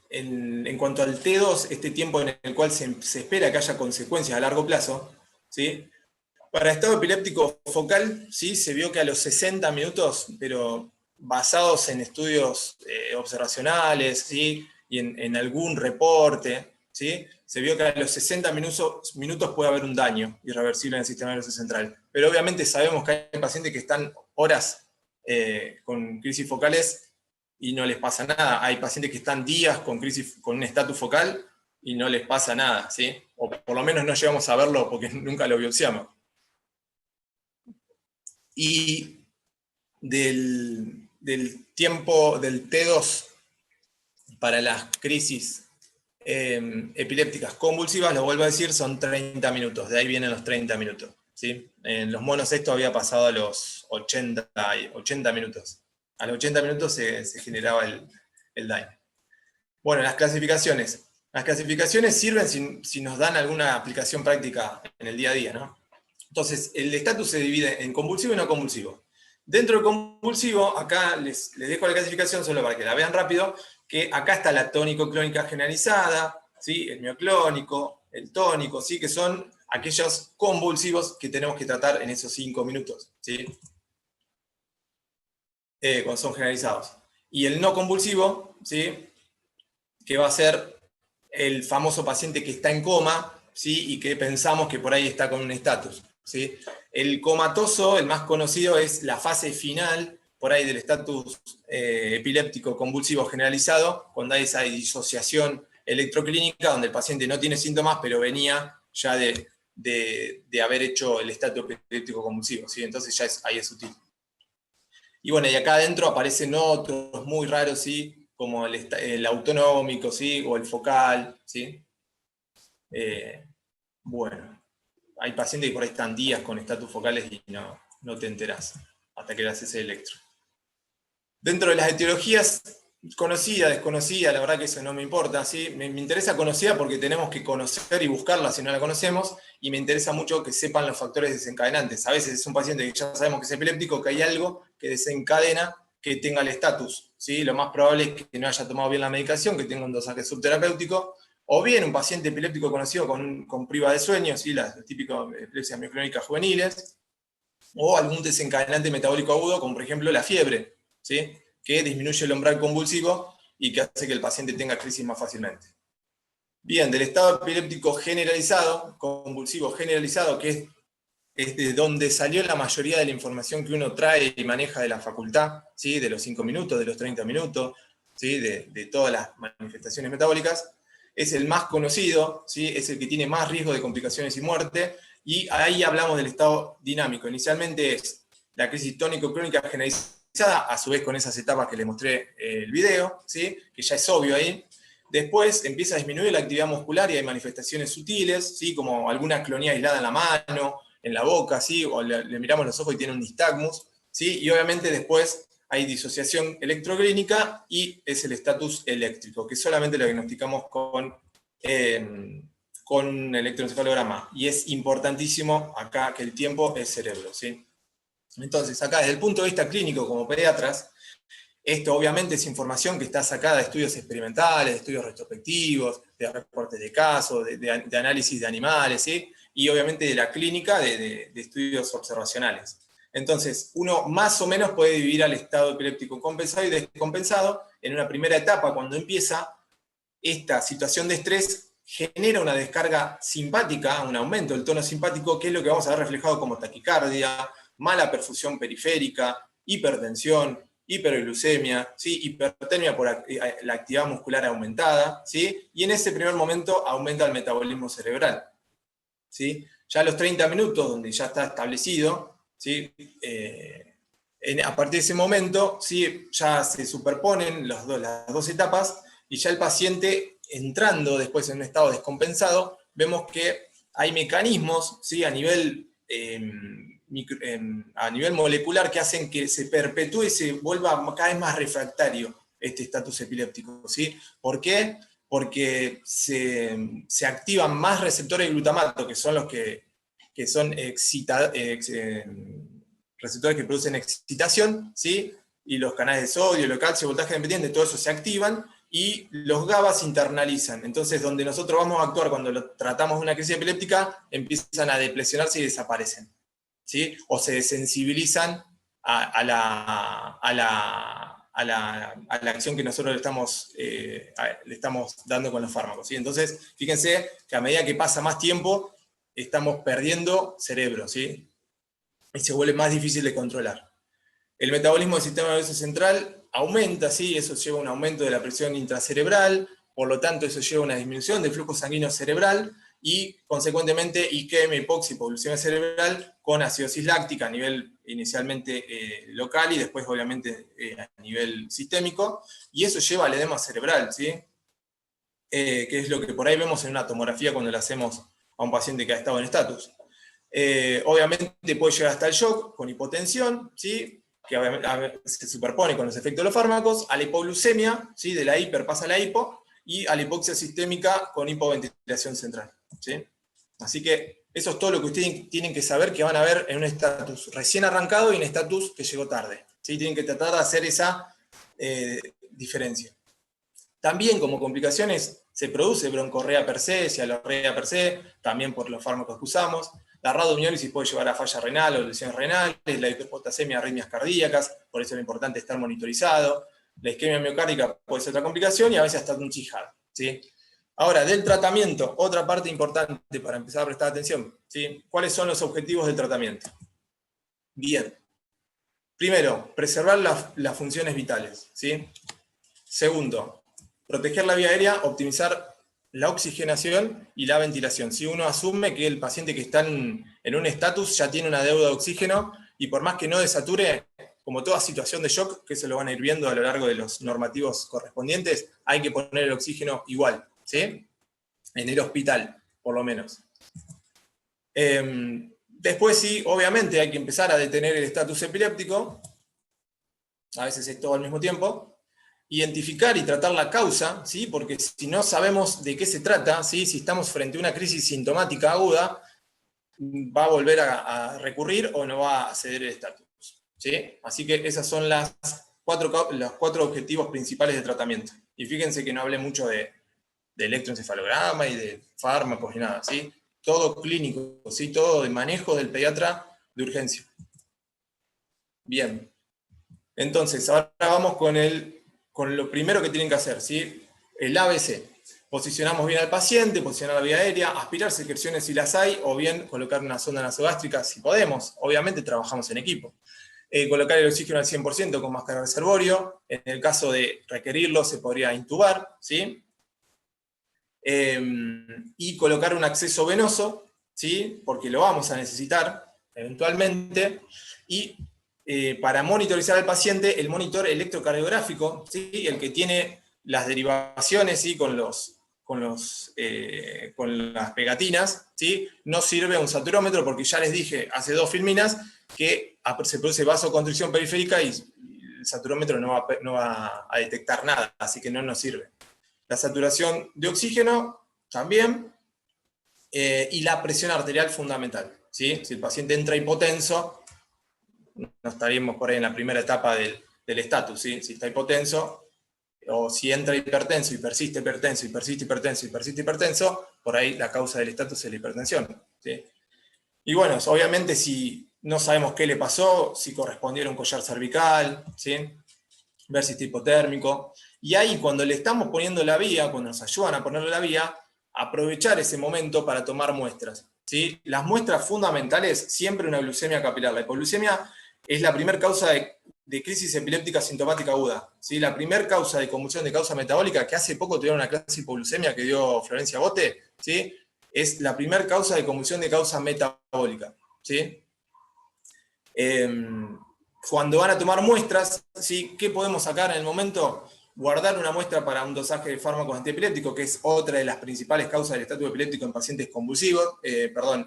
en cuanto al T2, este tiempo en el cual se espera que haya consecuencias a largo plazo, ¿sí? Para estado epiléptico focal, ¿sí? Se vio que a los 60 minutos, pero basados en estudios observacionales, ¿sí? Y en algún reporte, ¿sí? Se vio que a los 60 minutos puede haber un daño irreversible en el sistema nervioso central. Pero obviamente sabemos que hay pacientes que están horas con crisis focales y no les pasa nada. Hay pacientes que están días con un estatus focal y no les pasa nada, ¿sí? O por lo menos no llegamos a verlo porque nunca lo biopsiamos. Y del tiempo del T2 para las crisis epilépticas convulsivas, lo vuelvo a decir, son 30 minutos, de ahí vienen los 30 minutos, ¿sí? En los monos esto había pasado a los 80 minutos. A los 80 minutos se generaba el daño. Bueno, las clasificaciones. Las clasificaciones sirven si nos dan alguna aplicación práctica en el día a día, ¿no? Entonces, el estatus se divide en convulsivo y no convulsivo. Dentro del convulsivo, acá les dejo la clasificación solo para que la vean rápido, que acá está la tónico-clónica generalizada, ¿sí? El mioclónico, el tónico, ¿sí? Que son aquellos convulsivos que tenemos que tratar en esos 5 minutos, ¿sí? Cuando son generalizados. Y el no convulsivo, ¿sí? Que va a ser el famoso paciente que está en coma, ¿sí? Y que pensamos que por ahí está con un estatus, ¿sí? El comatoso, el más conocido, es la fase final, por ahí del estatus epiléptico convulsivo generalizado, cuando hay esa disociación electroclínica, donde el paciente no tiene síntomas, pero venía ya de haber hecho el estatus epiléptico convulsivo, ¿sí? Entonces ya ahí es sutil. Y bueno, y acá adentro aparecen otros muy raros, ¿sí? Como el autonómico, ¿sí? O el focal, ¿sí? Bueno, hay pacientes que por ahí están días con estatus focales y no te enterás hasta que le haces el electro. Dentro de las etiologías, conocida, desconocida, la verdad que eso no me importa, ¿sí? Me interesa conocida porque tenemos que conocer y buscarla si no la conocemos, y me interesa mucho que sepan los factores desencadenantes. A veces es un paciente que ya sabemos que es epiléptico, que hay algo que desencadena que tenga el estatus, ¿sí? Lo más probable es que no haya tomado bien la medicación, que tenga un dosaje subterapéutico, o bien un paciente epiléptico conocido con priva de sueño, ¿sí? Las típicas epilepsias mioclónicas juveniles, o algún desencadenante metabólico agudo, como por ejemplo la fiebre, ¿sí? Que disminuye el umbral convulsivo y que hace que el paciente tenga crisis más fácilmente. Bien, del estado epiléptico generalizado, convulsivo generalizado, que es de donde salió la mayoría de la información que uno trae y maneja de la facultad, ¿sí? De los 5 minutos, de los 30 minutos, ¿sí? De todas las manifestaciones metabólicas, es el más conocido, ¿sí? Es el que tiene más riesgo de complicaciones y muerte, y ahí hablamos del estado dinámico. Inicialmente es la crisis tónico-clónica generalizada, a su vez con esas etapas que les mostré el video, ¿sí? Que ya es obvio ahí. Después empieza a disminuir la actividad muscular y hay manifestaciones sutiles, ¿sí? Como alguna clonía aislada en la mano, en la boca, ¿sí? O le miramos los ojos y tiene un nistagmus, ¿sí? Y obviamente después hay disociación electroclínica y es el estatus eléctrico, que solamente lo diagnosticamos con electroencefalograma. Y es importantísimo acá que el tiempo es cerebro, ¿sí? Entonces, acá desde el punto de vista clínico, como pediatras, esto obviamente es información que está sacada de estudios experimentales, de estudios retrospectivos, de reportes de casos, de análisis de animales, ¿sí? Y obviamente de la clínica, de estudios observacionales. Entonces, uno más o menos puede dividir al estado epiléptico compensado y descompensado. En una primera etapa, cuando empieza esta situación de estrés, genera una descarga simpática, un aumento del tono simpático, que es lo que vamos a ver reflejado como taquicardia, mala perfusión periférica, hipertensión, hiperglucemia, ¿sí? Hipertermia por la actividad muscular aumentada, ¿sí? Y en ese primer momento aumenta el metabolismo cerebral, ¿sí? Ya a los 30 minutos, donde ya está establecido, ¿sí? A partir de ese momento, ¿sí? Ya se superponen las dos etapas y ya el paciente, entrando después en un estado descompensado, vemos que hay mecanismos, ¿sí? A nivel molecular que hacen que se perpetúe y se vuelva cada vez más refractario este estatus epiléptico, ¿sí? ¿Por qué? Porque se activan más receptores de glutamato, que son los que son receptores que producen excitación, ¿sí? Y los canales de sodio, el calcio, voltaje dependiente, todo eso se activan, y los GABA se internalizan. Entonces, donde nosotros vamos a actuar cuando tratamos de una crisis epiléptica, empiezan a depresionarse y desaparecen, ¿sí? O se desensibilizan a la acción que nosotros le estamos dando con los fármacos, ¿sí? Entonces, fíjense que a medida que pasa más tiempo, estamos perdiendo cerebro, ¿sí? Y se vuelve más difícil de controlar. El metabolismo del sistema nervioso central aumenta, ¿sí? Eso lleva a un aumento de la presión intracerebral, por lo tanto eso lleva a una disminución del flujo sanguíneo cerebral, y consecuentemente isquemia, hipoxia, hipoglucemia cerebral con acidosis láctica a nivel inicialmente local y después obviamente a nivel sistémico, y eso lleva al edema cerebral, ¿sí? Que es lo que por ahí vemos en una tomografía cuando le hacemos a un paciente que ha estado en estatus. Obviamente puede llegar hasta el shock con hipotensión, ¿sí? Que se superpone con los efectos de los fármacos, a la hipoglucemia, ¿sí? De la hiper pasa a la hipo, y a la hipoxia sistémica con hipoventilación central, ¿sí? Así que eso es todo lo que ustedes tienen que saber que van a ver en un estatus recién arrancado y en estatus que llegó tarde, ¿sí? Tienen que tratar de hacer esa diferencia. También como complicaciones se produce broncorrea per se, cialorrea per se, también por los fármacos que usamos. La rhabdomiólisis puede llevar a falla renal o lesiones renales, la hiperpotasemia, arritmias cardíacas, por eso es importante estar monitorizado. La isquemia miocárdica puede ser otra complicación y a veces hasta un jihad, ¿sí? Ahora, del tratamiento, otra parte importante para empezar a prestar atención, ¿sí? ¿Cuáles son los objetivos del tratamiento? Bien. Primero, preservar las funciones vitales, ¿sí? Segundo, proteger la vía aérea, optimizar la oxigenación y la ventilación. Si uno asume que el paciente que está en un estatus ya tiene una deuda de oxígeno y por más que no desature, como toda situación de shock, que se lo van a ir viendo a lo largo de los normativos correspondientes, hay que poner el oxígeno igual, ¿sí? En el hospital, por lo menos. Después sí, obviamente hay que empezar a detener el estatus epiléptico, a veces es todo al mismo tiempo, identificar y tratar la causa, ¿sí? Porque si no sabemos de qué se trata, ¿sí? Si estamos frente a una crisis sintomática aguda, va a volver a recurrir o no va a ceder el estatus, ¿sí? Así que esos son los cuatro objetivos principales de tratamiento. Y fíjense que no hablé mucho de electroencefalograma y de fármacos y nada, ¿sí? Todo clínico, ¿sí? Todo de manejo del pediatra de urgencia. Bien. Entonces, ahora vamos con lo primero que tienen que hacer, ¿sí? El ABC. Posicionamos bien al paciente, posicionar la vía aérea, aspirar secreciones si las hay, o bien colocar una sonda nasogástrica si podemos. Obviamente trabajamos en equipo. Colocar el oxígeno al 100% con máscara de reservorio. En el caso de requerirlo, se podría intubar, ¿sí? Y colocar un acceso venoso, ¿sí? Porque lo vamos a necesitar eventualmente. Y para monitorizar al paciente, el monitor electrocardiográfico, ¿sí? El que tiene las derivaciones, ¿sí? con las pegatinas, ¿sí? No sirve un saturómetro porque ya les dije hace 2 filminas que se produce vasoconstricción periférica y el saturómetro no va a detectar nada, así que no nos sirve. La saturación de oxígeno también, y la presión arterial fundamental, ¿sí? Si el paciente entra hipotenso, no estaríamos por ahí en la primera etapa del estatus, ¿sí? Si está hipotenso, o si entra hipertenso y persiste hipertenso, y persiste hipertenso, y persiste hipertenso, por ahí la causa del estatus es la hipertensión, ¿sí? Y bueno, obviamente si no sabemos qué le pasó, si correspondiera a un collar cervical, ¿sí? Ver si está hipotérmico. Y ahí cuando le estamos poniendo la vía, cuando nos ayudan a ponerle la vía, aprovechar ese momento para tomar muestras, ¿sí? Las muestras fundamentales, siempre una glucemia capilar. La hipoglucemia es la primera causa de crisis epiléptica sintomática aguda, ¿sí? La primera causa de convulsión de causa metabólica, que hace poco tuvieron una clase de hipoglucemia que dio Florencia Bote, ¿sí? Es la primera causa de convulsión de causa metabólica, ¿sí? Cuando van a tomar muestras, ¿sí? ¿Qué podemos sacar en el momento? Guardar una muestra para un dosaje de fármacos antiepilépticos, que es otra de las principales causas del estatus epiléptico en pacientes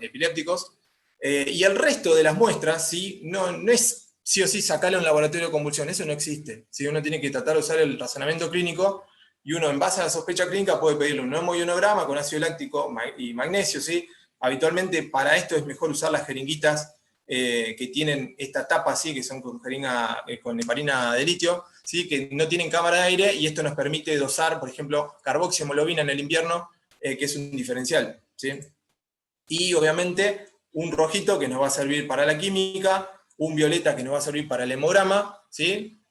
epilépticos. Y el resto de las muestras, ¿sí? No es sí o sí sacarle a un laboratorio de convulsión, eso no existe. ¿Sí? Uno tiene que tratar de usar el razonamiento clínico, y uno en base a la sospecha clínica puede pedirle un hemodinograma con ácido láctico y magnesio, ¿sí? Habitualmente para esto es mejor usar las jeringuitas que tienen esta tapa, ¿sí? Que son con heparina de litio, ¿sí? Que no tienen cámara de aire, y esto nos permite dosar, por ejemplo, carboxiemoglobina en el invierno, que es un diferencial, ¿sí? Y obviamente un rojito que nos va a servir para la química, un violeta que nos va a servir para el hemograma, ¿sí?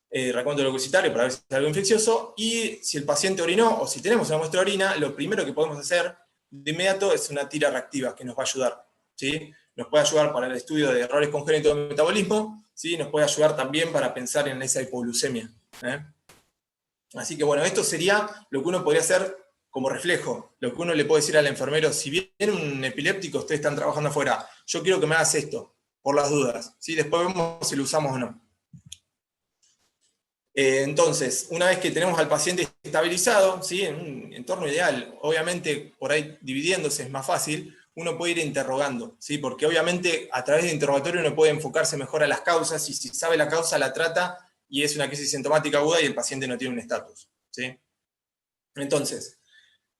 Recuento leucocitario para ver si es algo infeccioso, y si el paciente orinó, o si tenemos una muestra de orina, lo primero que podemos hacer de inmediato es una tira reactiva que nos va a ayudar, ¿sí? Nos puede ayudar para el estudio de errores congénitos de metabolismo, ¿sí? Nos puede ayudar también para pensar en esa hipoglucemia, ¿eh? Así que bueno, esto sería lo que uno podría hacer como reflejo, lo que uno le puede decir al enfermero: si viene un epiléptico, ustedes están trabajando afuera, yo quiero que me hagas esto, por las dudas, ¿sí? Después vemos si lo usamos o no. Entonces, una vez que tenemos al paciente estabilizado, ¿sí? En un entorno ideal, obviamente por ahí dividiéndose es más fácil, uno puede ir interrogando, ¿sí? Porque obviamente a través del interrogatorio uno puede enfocarse mejor a las causas, y si sabe la causa la trata, y es una crisis sintomática aguda y el paciente no tiene un estatus, ¿sí? Entonces,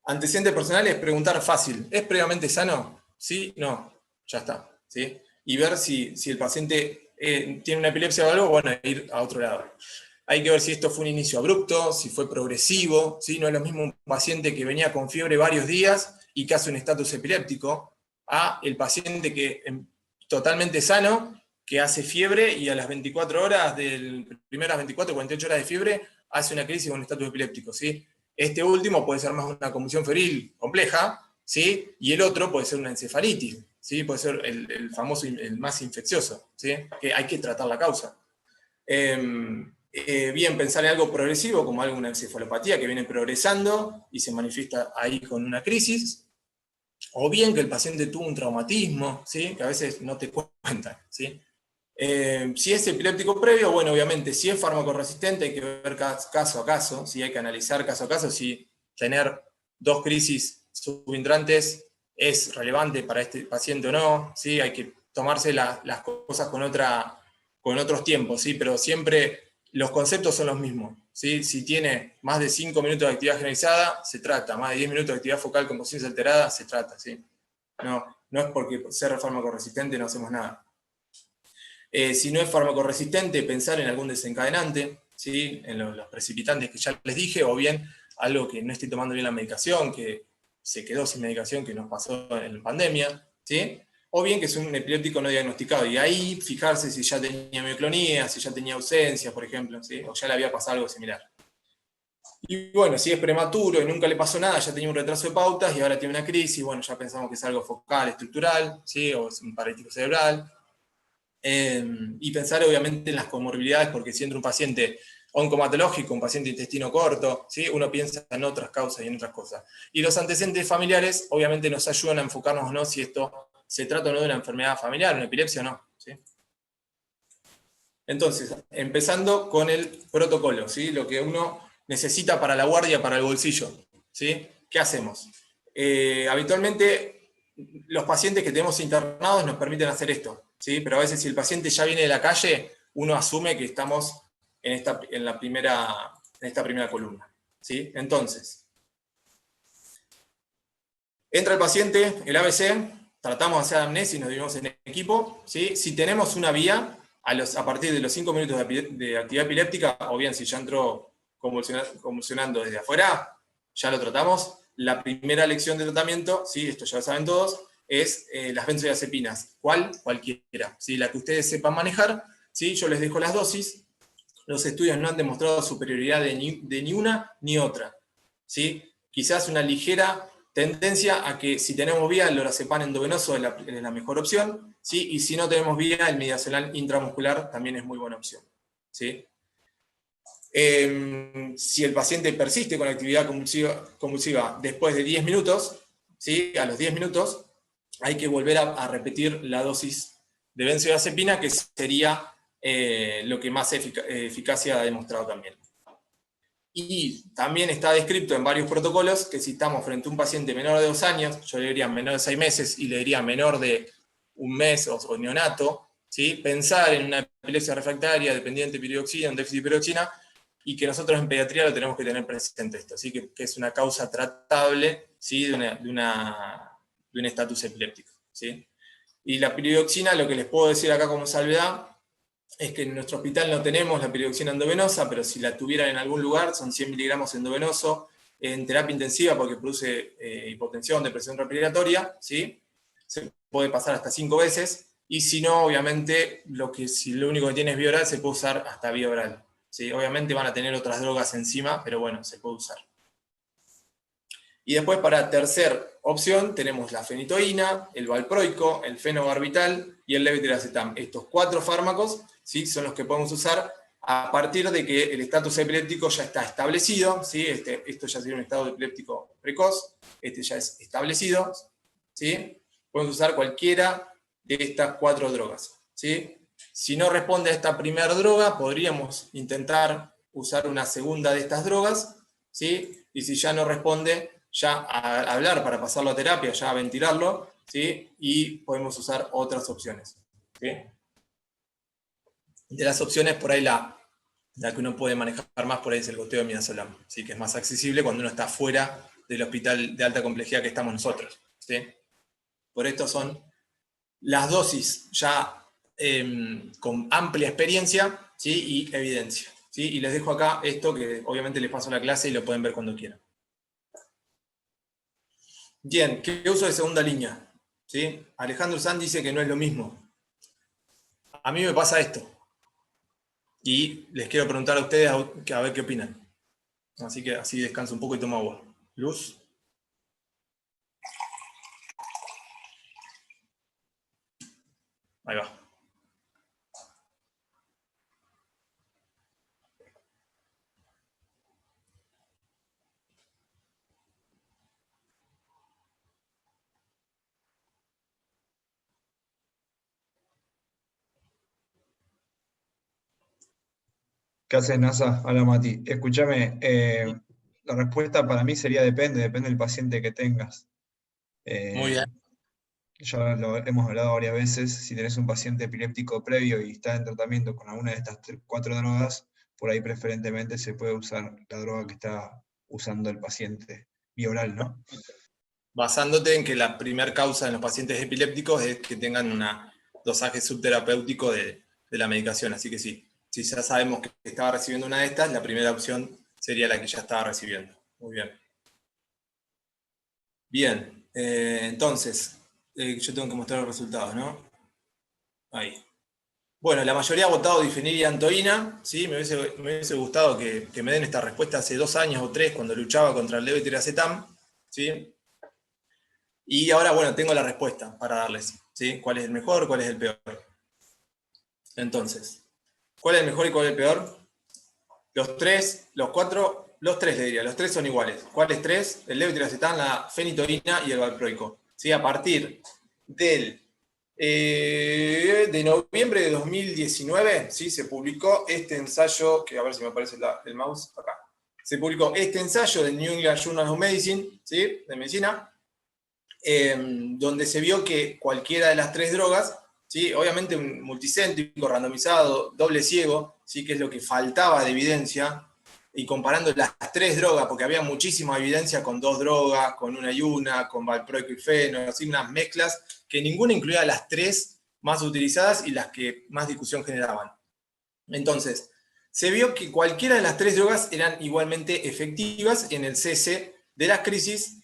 antecedentes personales, preguntar fácil. ¿Es previamente sano? Sí, no, ya está. ¿Sí? Y ver si el paciente tiene una epilepsia o algo, bueno, ir a otro lado. Hay que ver si esto fue un inicio abrupto, si fue progresivo, ¿sí? No es lo mismo un paciente que venía con fiebre varios días y que hace un estatus epiléptico, a el paciente que totalmente sano, que hace fiebre y a las 24 horas, primeras 24 o 48 horas de fiebre, hace una crisis con un estatus epiléptico, ¿sí? Este último puede ser más una convulsión febril compleja, ¿sí? Y el otro puede ser una encefalitis, ¿sí? Puede ser el famoso, el más infeccioso, ¿sí? Que hay que tratar la causa. Bien, pensar en algo progresivo, como alguna encefalopatía que viene progresando y se manifiesta ahí con una crisis, o bien que el paciente tuvo un traumatismo, ¿sí? Que a veces no te cuentan, ¿sí? Si es epiléptico previo, bueno, obviamente, si es farmacoresistente hay que ver caso a caso, ¿sí? Hay que analizar caso a caso si tener 2 crisis subintrantes es relevante para este paciente o no, ¿sí? Hay que tomarse las cosas con otros tiempos, ¿sí? Pero siempre los conceptos son los mismos, ¿sí? Si tiene más de 5 minutos de actividad generalizada, se trata, más de 10 minutos de actividad focal con conciencia alterada, se trata, ¿sí? No es porque ser farmacoresistente no hacemos nada. Si no es farmacoresistente, pensar en algún desencadenante, ¿sí? En los precipitantes que ya les dije, o bien algo que no estoy tomando bien la medicación, que se quedó sin medicación, que nos pasó en pandemia, ¿sí? O bien que es un epiléptico no diagnosticado, y ahí fijarse si ya tenía mioclonía, si ya tenía ausencia, por ejemplo, ¿sí? O ya le había pasado algo similar. Y bueno, si es prematuro y nunca le pasó nada, ya tenía un retraso de pautas y ahora tiene una crisis, bueno, ya pensamos que es algo focal, estructural, ¿sí? O es un paralítico cerebral. Y pensar obviamente en las comorbilidades, porque si entra un paciente oncomatológico, un paciente de intestino corto, ¿sí? Uno piensa en otras causas y en otras cosas. Y los antecedentes familiares obviamente nos ayudan a enfocarnos o no si esto se trata o no de una enfermedad familiar, una epilepsia o no, ¿sí? Entonces, empezando con el protocolo, ¿sí? Lo que uno necesita para la guardia, para el bolsillo, ¿sí? ¿Qué hacemos? Habitualmente los pacientes que tenemos internados nos permiten hacer esto, ¿sí? Pero a veces si el paciente ya viene de la calle, uno asume que estamos en esta primera columna, ¿sí? Entonces, entra el paciente, el ABC, tratamos de hacer anamnesis, nos dividimos en equipo, ¿sí? Si tenemos una vía, a partir de los 5 minutos de actividad epiléptica, o bien si ya entró convulsionando desde afuera, ya lo tratamos. La primera lección de tratamiento, ¿sí? Esto ya lo saben todos, es las benzodiazepinas. ¿Cuál? Cualquiera, ¿sí? La que ustedes sepan manejar, ¿sí? Yo les dejo las dosis. Los estudios no han demostrado superioridad de ni una ni otra, ¿sí? Quizás una ligera tendencia a que si tenemos vía, el lorazepam endovenoso es la mejor opción, ¿sí? Y si no tenemos vía, el midazolam intramuscular también es muy buena opción, ¿sí? Si el paciente persiste con actividad convulsiva después de 10 minutos, ¿sí? A los 10 minutos hay que volver a repetir la dosis de benzodiazepina, que sería lo que más eficacia ha demostrado también. Y también está descrito en varios protocolos que si estamos frente a un paciente menor de 2 años, yo le diría menor de 6 meses y le diría menor de 1 mes o neonato, ¿sí? Pensar en una epilepsia refractaria dependiente de piridoxina, un déficit de piridoxina, y que nosotros en pediatría lo tenemos que tener presente esto, ¿sí? Que es una causa tratable, ¿sí? de un estatus epiléptico, ¿sí? Y la piridoxina, lo que les puedo decir acá como salvedad, es que en nuestro hospital no tenemos la piridoxina endovenosa, pero si la tuvieran en algún lugar, son 100 miligramos endovenoso en terapia intensiva porque produce hipotensión, depresión respiratoria, ¿sí? Se puede pasar hasta 5 veces, y si no, obviamente, si lo único que tiene es vía oral, se puede usar hasta vía oral, ¿sí? Obviamente van a tener otras drogas encima, pero bueno, se puede usar. Y después, para tercera opción, tenemos la fenitoína, el valproico, el fenobarbital y el levetiracetam. Estos 4 fármacos, ¿sí? Son los que podemos usar a partir de que el estatus epiléptico ya está establecido, ¿sí? Esto ya sería un estado epiléptico precoz, este ya es establecido, ¿sí? Podemos usar cualquiera de estas 4 drogas, ¿sí? Si no responde a esta primera droga, podríamos intentar usar una segunda de estas drogas, ¿sí? Y si ya no responde, ya a hablar para pasarlo a terapia, ya a ventilarlo, ¿sí? Y podemos usar otras opciones, ¿sí? De las opciones, por ahí la La que uno puede manejar más por ahí es el goteo de midazolam, ¿sí? Que es más accesible cuando uno está fuera del hospital de alta complejidad que estamos nosotros, ¿sí? Por esto son las dosis ya con amplia experiencia, ¿sí? Y evidencia, ¿sí? Y les dejo acá esto que obviamente les paso la clase y lo pueden ver cuando quieran. Bien, ¿qué uso de segunda línea? ¿Sí? Alejandro Sanz dice que no es lo mismo. A mí me pasa esto. Y les quiero preguntar a ustedes a ver qué opinan. Así que así descanso un poco y tomo agua. Luz. Ahí va. ¿Qué haces, NASA? Hola, Mati. Escúchame, la respuesta para mí sería depende del paciente que tengas. Muy bien. Ya lo hemos hablado varias veces, si tenés un paciente epiléptico previo y está en tratamiento con alguna de estas 4 drogas, por ahí preferentemente se puede usar la droga que está usando el paciente vía oral, ¿no? Basándote en que la primera causa en los pacientes epilépticos es que tengan un dosaje subterapéutico de la medicación. Así que sí, si ya sabemos que estaba recibiendo una de estas, la primera opción sería la que ya estaba recibiendo. Muy bien. Bien, entonces, yo tengo que mostrar los resultados, ¿no? Ahí. Bueno, la mayoría ha votado difenil y antoína, ¿sí? Me hubiese gustado que me den esta respuesta hace 2 años o 3 cuando luchaba contra el levetiracetam, ¿sí? Y ahora, bueno, tengo la respuesta para darles, ¿sí? ¿Cuál es el mejor, cuál es el peor? Entonces, ¿cuál es el mejor y cuál es el peor? Los 3, los 4, los 3 le diría, los 3 son iguales. ¿Cuáles 3? El levetiracetam, la fenitoína y el valproico. ¿Sí? A partir de noviembre de 2019, ¿sí? Se publicó este ensayo, que a ver si me aparece el mouse acá. Se publicó este ensayo del New England Journal of Medicine, ¿sí? De medicina, donde se vio que cualquiera de las 3 drogas, ¿sí? Obviamente un multicéntrico, randomizado, doble ciego, ¿sí? Que es lo que faltaba de evidencia, y comparando las 3 drogas, porque había muchísima evidencia con 2 drogas, con una y una, con valproico y feno, así unas mezclas, que ninguna incluía las 3 más utilizadas y las que más discusión generaban. Entonces, se vio que cualquiera de las 3 drogas eran igualmente efectivas en el cese de las crisis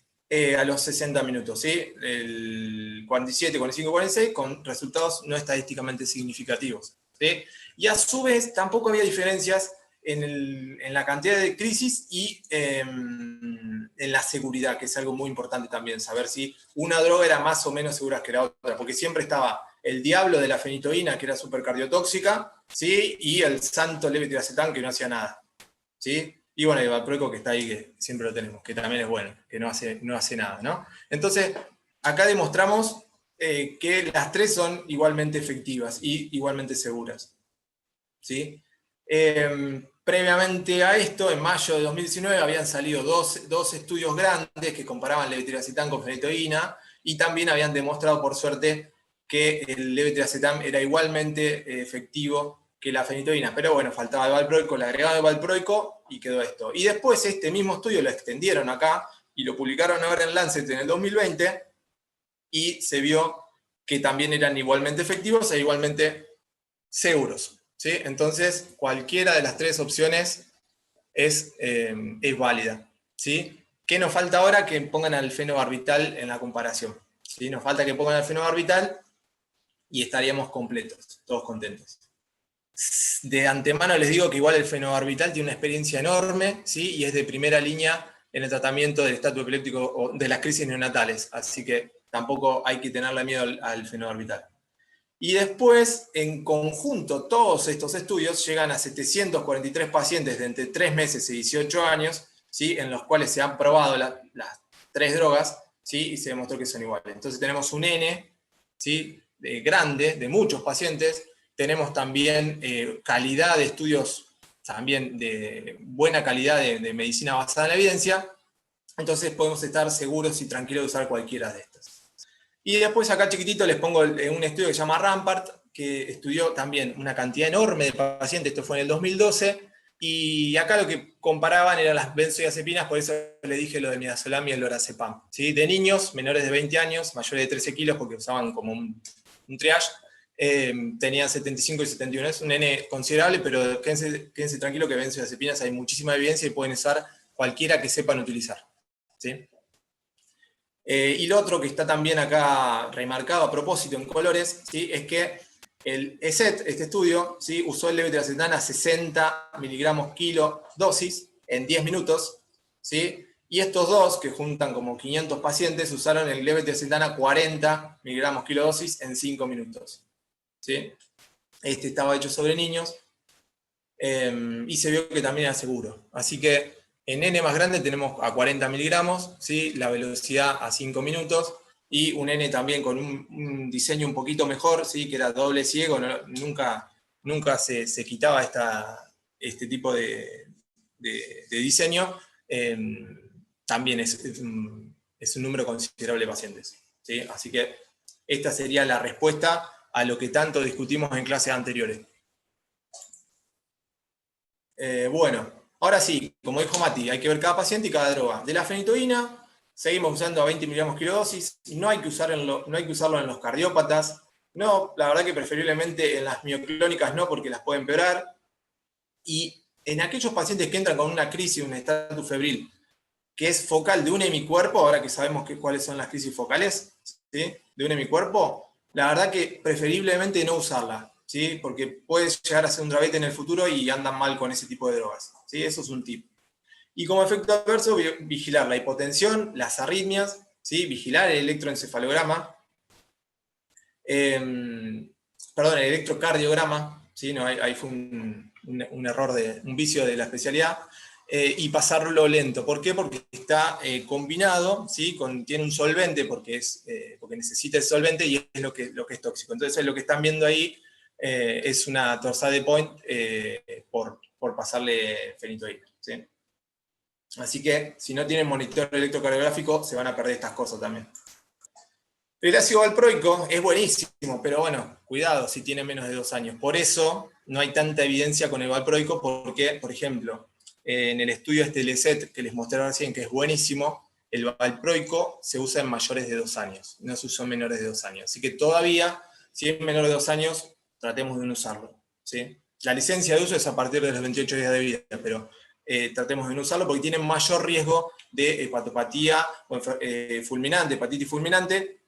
a los 60 minutos, ¿sí? El 47, 45, 46, con resultados no estadísticamente significativos, ¿sí? Y a su vez, tampoco había diferencias en la cantidad de crisis y en la seguridad, que es algo muy importante también, saber si una droga era más o menos segura que la otra, porque siempre estaba el diablo de la fenitoína, que era súper cardiotóxica, ¿sí? Y el santo levetiracetam, que no hacía nada, ¿sí? Y bueno, el valproico que está ahí, que siempre lo tenemos, que también es bueno, que no hace nada, ¿no? Entonces, acá demostramos que las 3 son igualmente efectivas y igualmente seguras, ¿sí? Previamente a esto, en mayo de 2019, habían salido dos estudios grandes que comparaban levetiracetam con fenitoína y también habían demostrado, por suerte, que el levetiracetam era igualmente efectivo que la fenitoína. Pero bueno, faltaba el valproico, le agregaban el valproico y quedó esto. Y después este mismo estudio lo extendieron acá y lo publicaron ahora en Lancet en el 2020 y se vio que también eran igualmente efectivos e igualmente seguros, ¿sí? Entonces, cualquiera de las 3 opciones es válida, ¿sí? ¿Qué nos falta ahora? Que pongan al fenobarbital en la comparación, ¿sí? Nos falta que pongan al fenobarbital y estaríamos completos, todos contentos. De antemano les digo que igual el fenobarbital tiene una experiencia enorme, ¿sí? Y es de primera línea en el tratamiento del estatus epiléptico o de las crisis neonatales, así que tampoco hay que tenerle miedo al fenobarbital. Y después, en conjunto, todos estos estudios llegan a 743 pacientes de entre 3 meses y 18 años, ¿sí? En los cuales se han probado las 3 drogas, ¿sí? Y se demostró que son iguales. Entonces tenemos un N, ¿sí? Grande, de muchos pacientes. Tenemos también calidad de estudios, también de buena calidad de medicina basada en la evidencia. Entonces podemos estar seguros y tranquilos de usar cualquiera de estas. Y después acá chiquitito les pongo un estudio que se llama Rampart, que estudió también una cantidad enorme de pacientes, esto fue en el 2012, Y acá lo que comparaban eran las benzodiazepinas, por eso le dije lo de midazolam y el lorazepam, ¿sí? De niños menores de 20 años, mayores de 13 kilos, porque usaban como un triage, tenían 75 y 71. Es un N considerable, pero quédense tranquilos que benzodiazepinas hay muchísima evidencia y pueden usar cualquiera que sepan utilizar, ¿sí? Y lo otro que está también acá remarcado a propósito en colores, ¿sí? Es que el ESET, este estudio, ¿sí? Usó el levetiracetam a 60 miligramos kilo dosis en 10 minutos, ¿sí? Y estos dos, que juntan como 500 pacientes, usaron el levetiracetam a 40 miligramos kilo dosis en 5 minutos, ¿sí? Este estaba hecho sobre niños, y se vio que también era seguro. Así que en N más grande tenemos a 40 miligramos, ¿sí? La velocidad a 5 minutos, y un N también con un diseño un poquito mejor, ¿sí? Que era doble ciego, nunca se quitaba este tipo de diseño. También es un número considerable de pacientes, ¿sí? Así que esta sería la respuesta a lo que tanto discutimos en clases anteriores. Bueno, ahora sí, como dijo Mati, hay que ver cada paciente y cada droga. De la fenitoína, seguimos usando a 20 miligramos kilodosis, y no hay que usarlo en los cardiópatas. No, la verdad que preferiblemente en las mioclónicas no, porque las pueden empeorar. Y en aquellos pacientes que entran con una crisis, un estatus febril, que es focal de un hemicuerpo, ahora que sabemos cuáles son las crisis focales, ¿sí? De un hemicuerpo, la verdad que preferiblemente no usarla, ¿sí? Porque puede llegar a ser un diabetes en el futuro y andan mal con ese tipo de drogas, ¿sí? Eso es un tip. Y como efecto adverso, vigilar la hipotensión, las arritmias, ¿sí? Vigilar el electroencefalograma, el electrocardiograma, ¿sí? No, ahí fue un error, un vicio de la especialidad, y pasarlo lento. ¿Por qué? Porque está combinado, ¿sí? Tiene un solvente, porque necesita el solvente y es lo que es tóxico. Entonces lo que están viendo ahí es una torsade point por pasarle fenitoína, ¿sí? Así que si no tienen monitor electrocardiográfico se van a perder estas cosas también. El ácido valproico es buenísimo, pero bueno, cuidado si tiene menos de 2 años. Por eso no hay tanta evidencia con el valproico, porque, por ejemplo, en el estudio LESET que les mostré recién, que es buenísimo, el valproico se usa en mayores de 2 años, no se usó en menores de 2 años. Así que todavía, si es menor de 2 años, tratemos de no usarlo, ¿sí? La licencia de uso es a partir de los 28 días de vida, pero tratemos de no usarlo porque tienen mayor riesgo de hepatopatía fulminante, hepatitis fulminante.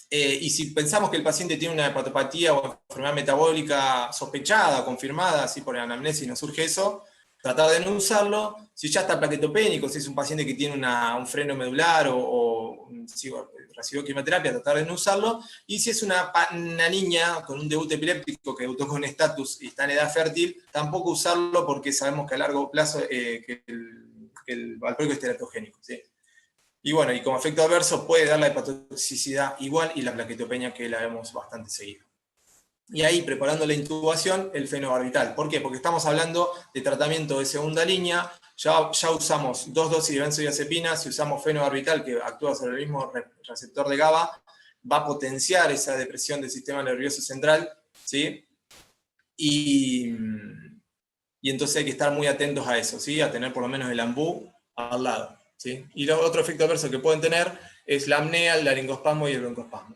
Y si pensamos que el paciente tiene una hepatopatía o enfermedad metabólica sospechada, confirmada, así por anamnesis nos surge eso, tratar de no usarlo. Si ya está plaquetopénico, si es un paciente que tiene un freno medular o recibió quimioterapia, tratar de no usarlo. Y si es una niña con un debut epiléptico que debutó con estatus y está en edad fértil, tampoco usarlo porque sabemos que a largo plazo que el valproico es teratogénico, ¿sí? Y bueno, y como efecto adverso puede dar la hepatotoxicidad igual y la plaquetopenia, que la vemos bastante seguido. Y ahí, preparando la intubación, el fenobarbital. ¿Por qué? Porque estamos hablando de tratamiento de segunda línea, ya usamos 2 dosis de benzodiazepina. Si usamos fenobarbital, que actúa sobre el mismo receptor de GABA, va a potenciar esa depresión del sistema nervioso central, ¿sí? Y entonces hay que estar muy atentos a eso, ¿sí? A tener por lo menos el AMBU al lado, ¿sí? Y otro efecto adverso que pueden tener es la apnea, el laringospasmo y el broncoespasmo.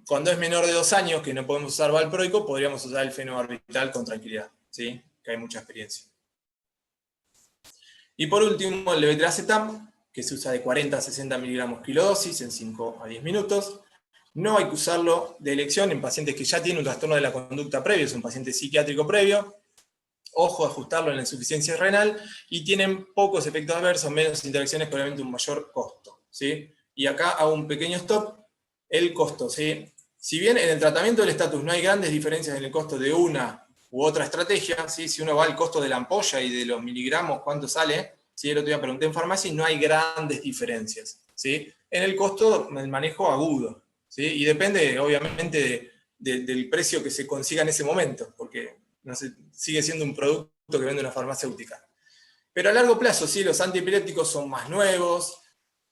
Cuando es menor de 2 años, que no podemos usar valproico, podríamos usar el fenobarbital con tranquilidad, ¿sí? Que hay mucha experiencia. Y por último, el levetiracetam, que se usa de 40 a 60 miligramos kilodosis en 5 a 10 minutos. No hay que usarlo de elección en pacientes que ya tienen un trastorno de la conducta previo, es un paciente psiquiátrico previo. Ojo, ajustarlo en la insuficiencia renal, y tienen pocos efectos adversos, menos interacciones, pero obviamente un mayor costo, ¿sí? Y acá hago un pequeño stop. El costo, ¿sí? Si bien en el tratamiento del estatus no hay grandes diferencias en el costo de una u otra estrategia, ¿sí? Si uno va al costo de la ampolla y de los miligramos, ¿cuánto sale? ¿Sí? El otro día pregunté en farmacia y no hay grandes diferencias, ¿sí? En el costo del manejo agudo, ¿sí? Y depende, obviamente, del precio que se consiga en ese momento, porque no sé, sigue siendo un producto que vende una farmacéutica. Pero a largo plazo, ¿sí? Los antiepilépticos son más nuevos.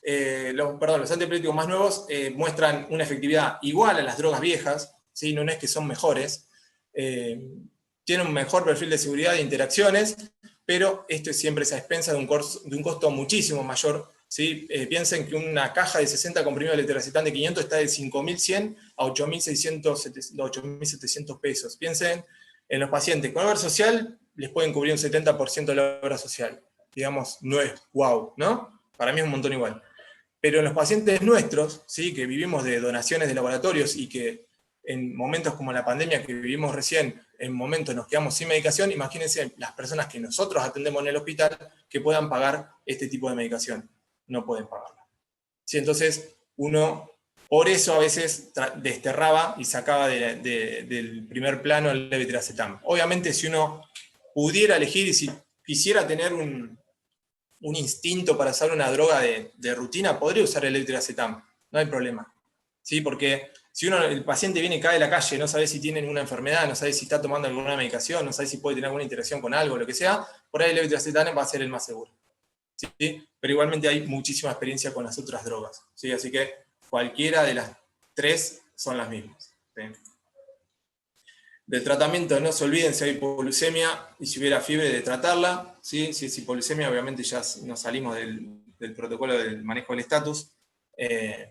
Los antiepilépticos más nuevos muestran una efectividad igual a las drogas viejas, ¿sí? No es que son mejores, tiene un mejor perfil de seguridad e interacciones, pero esto es siempre a expensas de un costo muchísimo mayor, ¿sí? Piensen que una caja de 60 comprimidos de letracetán de 500 está de 5.100 a 8.700 pesos. Piensen en los pacientes con obra social, les pueden cubrir un 70% de la obra social. Digamos, no es wow, ¿no? Para mí es un montón igual. Pero en los pacientes nuestros, ¿sí? Que vivimos de donaciones de laboratorios y que en momentos como la pandemia que vivimos recién, en momentos nos quedamos sin medicación, imagínense las personas que nosotros atendemos en el hospital que puedan pagar este tipo de medicación. No pueden pagarla. ¿Sí? Entonces, uno, por eso a veces desterraba y sacaba del primer plano el levetiracetam. Obviamente, si uno pudiera elegir y si quisiera tener un instinto para usar una droga de rutina, podría usar el levetiracetam, no hay problema. ¿Sí? Porque si el paciente viene y cae de la calle, no sabe si tiene ninguna enfermedad, no sabe si está tomando alguna medicación, no sabe si puede tener alguna interacción con algo, lo que sea, por ahí el levetiracetam va a ser el más seguro. ¿Sí? Pero igualmente hay muchísima experiencia con las otras drogas. ¿Sí? Así que cualquiera de las tres son las mismas. ¿Sí? Del tratamiento, no se olviden si hay hipoglucemia y si hubiera fiebre de tratarla. ¿Sí? Si es hipoglucemia, obviamente ya nos salimos del protocolo del manejo del estatus.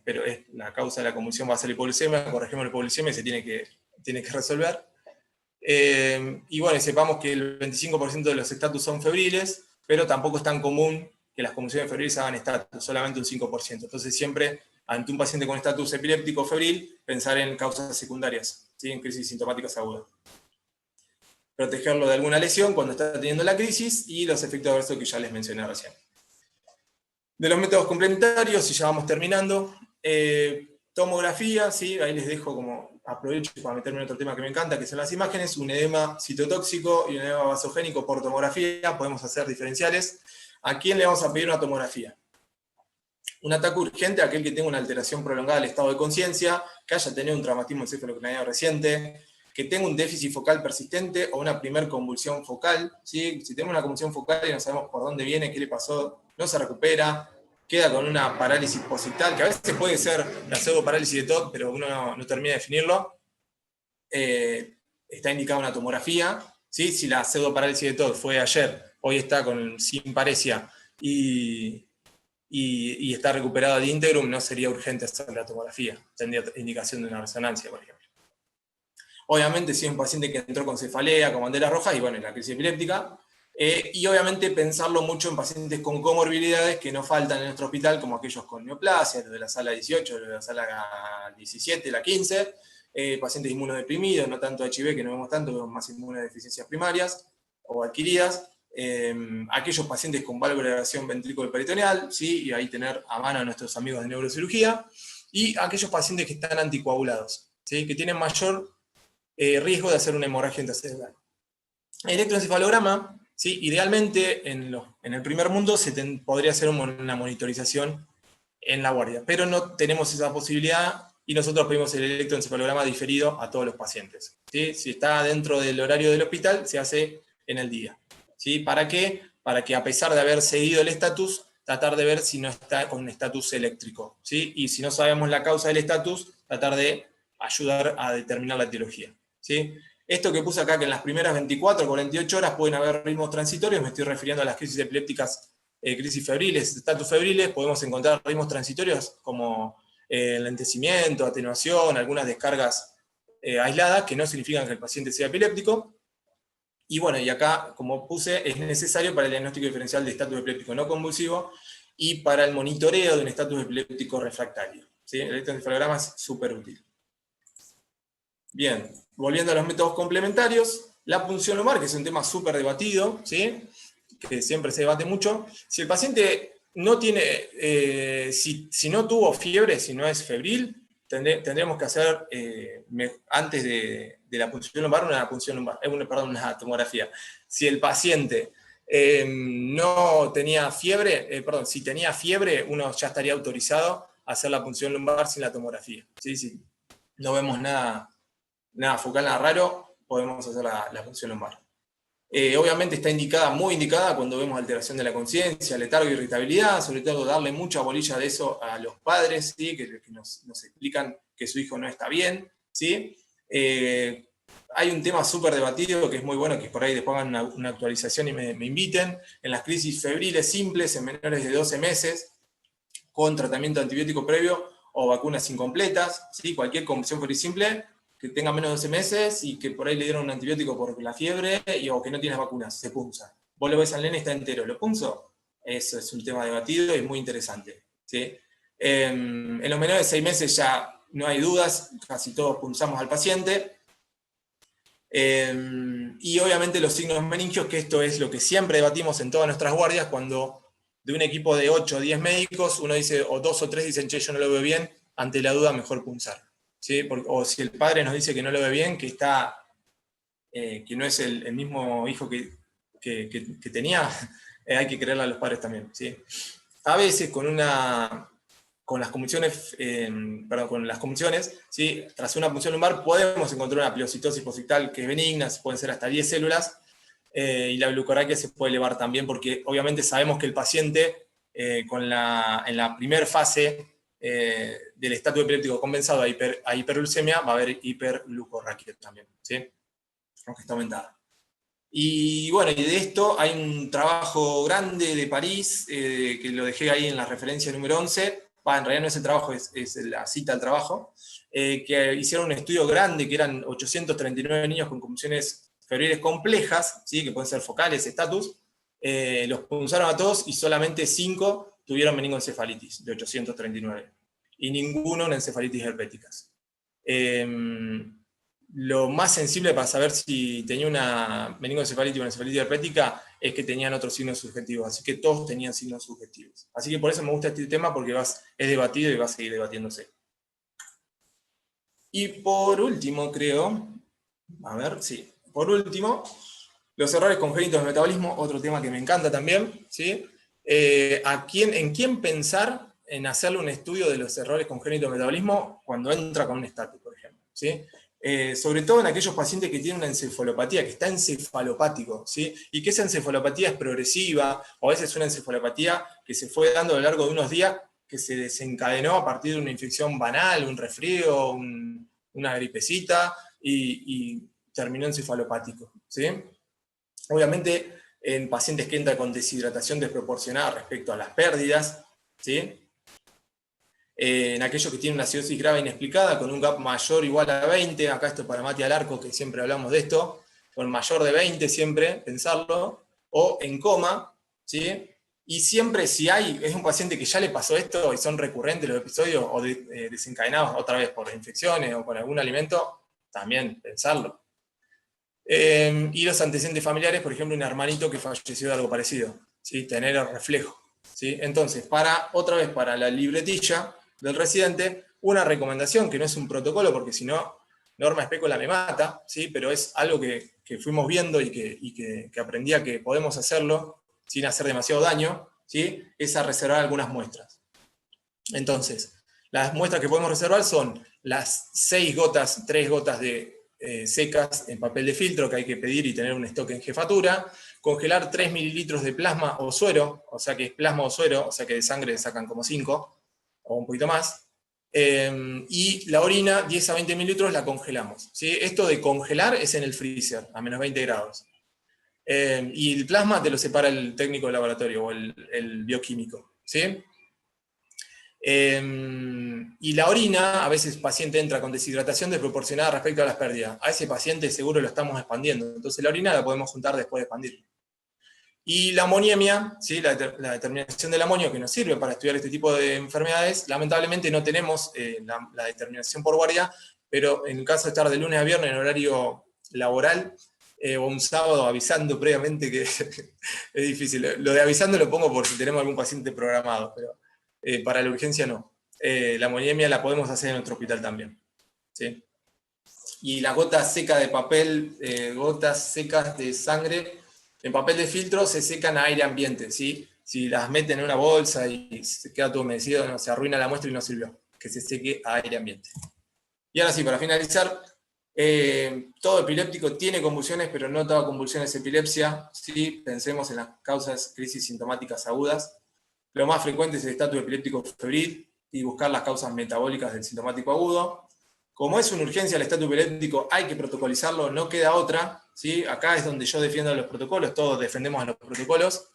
Pero la causa de la convulsión va a ser la hipoglucemia, corregimos la hipoglucemia y se tiene que resolver. Y bueno, sepamos que el 25% de los estatus son febriles, pero tampoco es tan común que las convulsiones febriles hagan estatus, solamente un 5%. Entonces siempre, ante un paciente con estatus epiléptico febril, pensar en causas secundarias, ¿sí? En crisis sintomáticas agudas. Protegerlo de alguna lesión cuando está teniendo la crisis y los efectos adversos que ya les mencioné recién. De los métodos complementarios, y ya vamos terminando, tomografía, ¿sí? Ahí les dejo como, aprovecho para meterme en otro tema que me encanta, que son las imágenes, un edema citotóxico y un edema vasogénico por tomografía, podemos hacer diferenciales. ¿A quién le vamos a pedir una tomografía? Un ataque urgente a aquel que tenga una alteración prolongada del estado de conciencia, que haya tenido un traumatismo encefalocraniano reciente, que tenga un déficit focal persistente o una primer convulsión focal, ¿sí? Si tenemos una convulsión focal y no sabemos por dónde viene, qué le pasó, no se recupera, queda con una parálisis posictal, que a veces puede ser la pseudoparálisis de TOD, pero uno no termina de definirlo, está indicada una tomografía, ¿sí? Si la pseudoparálisis de TOD fue ayer, hoy está sin paresia y está recuperada de íntegrum, no sería urgente hacer la tomografía, tendría indicación de una resonancia, por ejemplo. Obviamente si es un paciente que entró con cefalea, con banderas rojas, y bueno, la crisis epiléptica, y obviamente pensarlo mucho en pacientes con comorbilidades que no faltan en nuestro hospital, como aquellos con neoplasia, los de la sala 18, los de la sala 17, la 15, pacientes inmunodeprimidos, no tanto HIV, que no vemos tanto, vemos más inmunodeficiencias primarias o adquiridas, aquellos pacientes con valvulación ventrículo-peritoneal, ¿sí? Y ahí tener a mano a nuestros amigos de neurocirugía, y aquellos pacientes que están anticoagulados, ¿sí? Que tienen mayor riesgo de hacer una hemorragia intracerebral. El electroencefalograma, ¿sí? Idealmente en el primer mundo podría hacer una monitorización en la guardia, pero no tenemos esa posibilidad y nosotros pedimos el electroencefalograma diferido a todos los pacientes, ¿sí? Si está dentro del horario del hospital, se hace en el día. ¿Sí? ¿Para qué? Para que a pesar de haber seguido el estatus, tratar de ver si no está con un estatus eléctrico, ¿sí? Y si no sabemos la causa del estatus, tratar de ayudar a determinar la etiología, ¿sí? Esto que puse acá, que en las primeras 24 o 48 horas pueden haber ritmos transitorios, me estoy refiriendo a las crisis epilépticas, crisis febriles, estatus febriles, podemos encontrar ritmos transitorios como enlentecimiento, atenuación, algunas descargas aisladas, que no significan que el paciente sea epiléptico. Y bueno, y acá, como puse, es necesario para el diagnóstico diferencial de estatus epiléptico no convulsivo y para el monitoreo de un estatus epiléptico refractario, ¿sí? El electroencefalograma es súper útil. Bien, volviendo a los métodos complementarios, la punción lumbar, que es un tema súper debatido, ¿sí? Que siempre se debate mucho. Si el paciente no tiene, si no tuvo fiebre, si no es febril, tendremos que hacer, antes de la punción lumbar, una tomografía. Si el paciente no tenía fiebre, si tenía fiebre, uno ya estaría autorizado a hacer la punción lumbar sin la tomografía. ¿Sí? Si no vemos nada focal, nada raro, podemos hacer la punción lumbar. Obviamente está muy indicada cuando vemos alteración de la conciencia, letargo, irritabilidad, sobre todo darle mucha bolilla de eso a los padres, ¿sí? que nos explican que su hijo no está bien, ¿sí? Hay hay un tema súper debatido que es muy bueno, que por ahí después hagan una actualización y me inviten, en las crisis febriles simples en menores de 12 meses, con tratamiento antibiótico previo o vacunas incompletas, ¿sí? Cualquier convulsión febril simple que tenga menos de 12 meses y que por ahí le dieron un antibiótico por la fiebre o que no tienes vacunas, se punza. Vos lo ves al nene, está entero, ¿lo punzo? Eso es un tema debatido y muy interesante, ¿sí? En los menores de 6 meses ya no hay dudas, casi todos punzamos al paciente. Y obviamente los signos meningios, que esto es lo que siempre debatimos en todas nuestras guardias, cuando de un equipo de 8 o 10 médicos, uno dice, o 2 o 3 dicen, che, yo no lo veo bien, ante la duda mejor punzar, ¿sí? O si el padre nos dice que no lo ve bien, que no es el mismo hijo que tenía, hay que creerle a los padres también, ¿sí? A veces con las convulsiones, ¿sí? Tras una punción lumbar podemos encontrar una pielocitosis posictal que es benigna, pueden ser hasta 10 células, y la glucoraquia se puede elevar también, porque obviamente sabemos que el paciente en la primera fase del estatus epiléptico compensado a hiperglucemia va a haber hiperglucorraquia también, ¿sí? Aunque está aumentada. Y bueno, y de esto hay un trabajo grande de París, que lo dejé ahí en la referencia número 11, en realidad no es el trabajo, es la cita al trabajo, que hicieron un estudio grande, que eran 839 niños con convulsiones febriles complejas, ¿sí? Que pueden ser focales, estatus, los punzaron a todos y solamente 5 tuvieron meningoencefalitis, de 839, y ninguno en encefalitis herpéticas. Lo más sensible para saber si tenía una meningoencefalitis o una encefalitis herpética es que tenían otros signos subjetivos, así que todos tenían signos subjetivos. Así que por eso me gusta este tema, porque es debatido y va a seguir debatiéndose. Y por último, los errores congénitos de metabolismo, otro tema que me encanta también, ¿sí? ¿En quién pensar en hacerle un estudio de los errores congénitos de metabolismo cuando entra con un estatus, por ejemplo, ¿sí? Sobre todo en aquellos pacientes que tienen una encefalopatía, que está encefalopático, ¿sí? Y que esa encefalopatía es progresiva, o a veces es una encefalopatía que se fue dando a lo largo de unos días, que se desencadenó a partir de una infección banal, un resfrío, una gripecita, y terminó encefalopático, ¿sí? Obviamente, en pacientes que entran con deshidratación desproporcionada respecto a las pérdidas, ¿sí? En aquellos que tienen una acidosis grave inexplicada, con un gap mayor o igual a 20, acá esto para Mati Alarco, que siempre hablamos de esto, con mayor de 20 siempre, pensarlo, o en coma, ¿sí? Y siempre si es un paciente que ya le pasó esto y son recurrentes los episodios, o desencadenados otra vez por infecciones o con algún alimento, también pensarlo. Y los antecedentes familiares, por ejemplo, un hermanito que falleció de algo parecido, ¿sí? Tener el reflejo, ¿sí? Entonces, otra vez para la libretilla del residente, una recomendación que no es un protocolo, porque si no, Norma Espécola me mata, ¿sí? Pero es algo que fuimos viendo y que aprendí a que podemos hacerlo sin hacer demasiado daño, ¿sí? Es a reservar algunas muestras. Entonces, las muestras que podemos reservar son las 3 gotas secas en papel de filtro que hay que pedir y tener un stock en jefatura, congelar 3 mililitros de plasma o suero, o sea que es plasma o suero, o sea que de sangre sacan como 5, o un poquito más, y la orina, 10 a 20 mililitros, la congelamos, ¿sí? Esto de congelar es en el freezer, a menos 20 grados. Y el plasma te lo separa el técnico del laboratorio, o el bioquímico, ¿sí? Y la orina, a veces el paciente entra con deshidratación desproporcionada respecto a las pérdidas. A ese paciente seguro lo estamos expandiendo, entonces la orina la podemos juntar después de expandirlo. Y la amoniemia, ¿sí? la determinación del amonio que nos sirve para estudiar este tipo de enfermedades, lamentablemente no tenemos la determinación por guardia, pero en el caso de estar de lunes a viernes en horario laboral, o un sábado avisando previamente, que es difícil. Lo de avisando lo pongo por si tenemos algún paciente programado, pero para la urgencia no. La amoniemia la podemos hacer en nuestro hospital también, ¿sí? Y las gotas secas de papel, gotas secas de sangre, en papel de filtro se secan a aire ambiente, ¿sí? Si las meten en una bolsa y se queda todo humedecido, no, se arruina la muestra y no sirvió. Que se seque a aire ambiente. Y ahora sí, para finalizar, todo epiléptico tiene convulsiones, pero no toda convulsión es epilepsia, ¿sí? Pensemos en las causas crisis sintomáticas agudas. Lo más frecuente es el estatus epiléptico febril y buscar las causas metabólicas del sintomático agudo. Como es una urgencia el estatus epiléptico, hay que protocolizarlo, no queda otra, ¿sí? Acá es donde yo defiendo los protocolos, todos defendemos a los protocolos.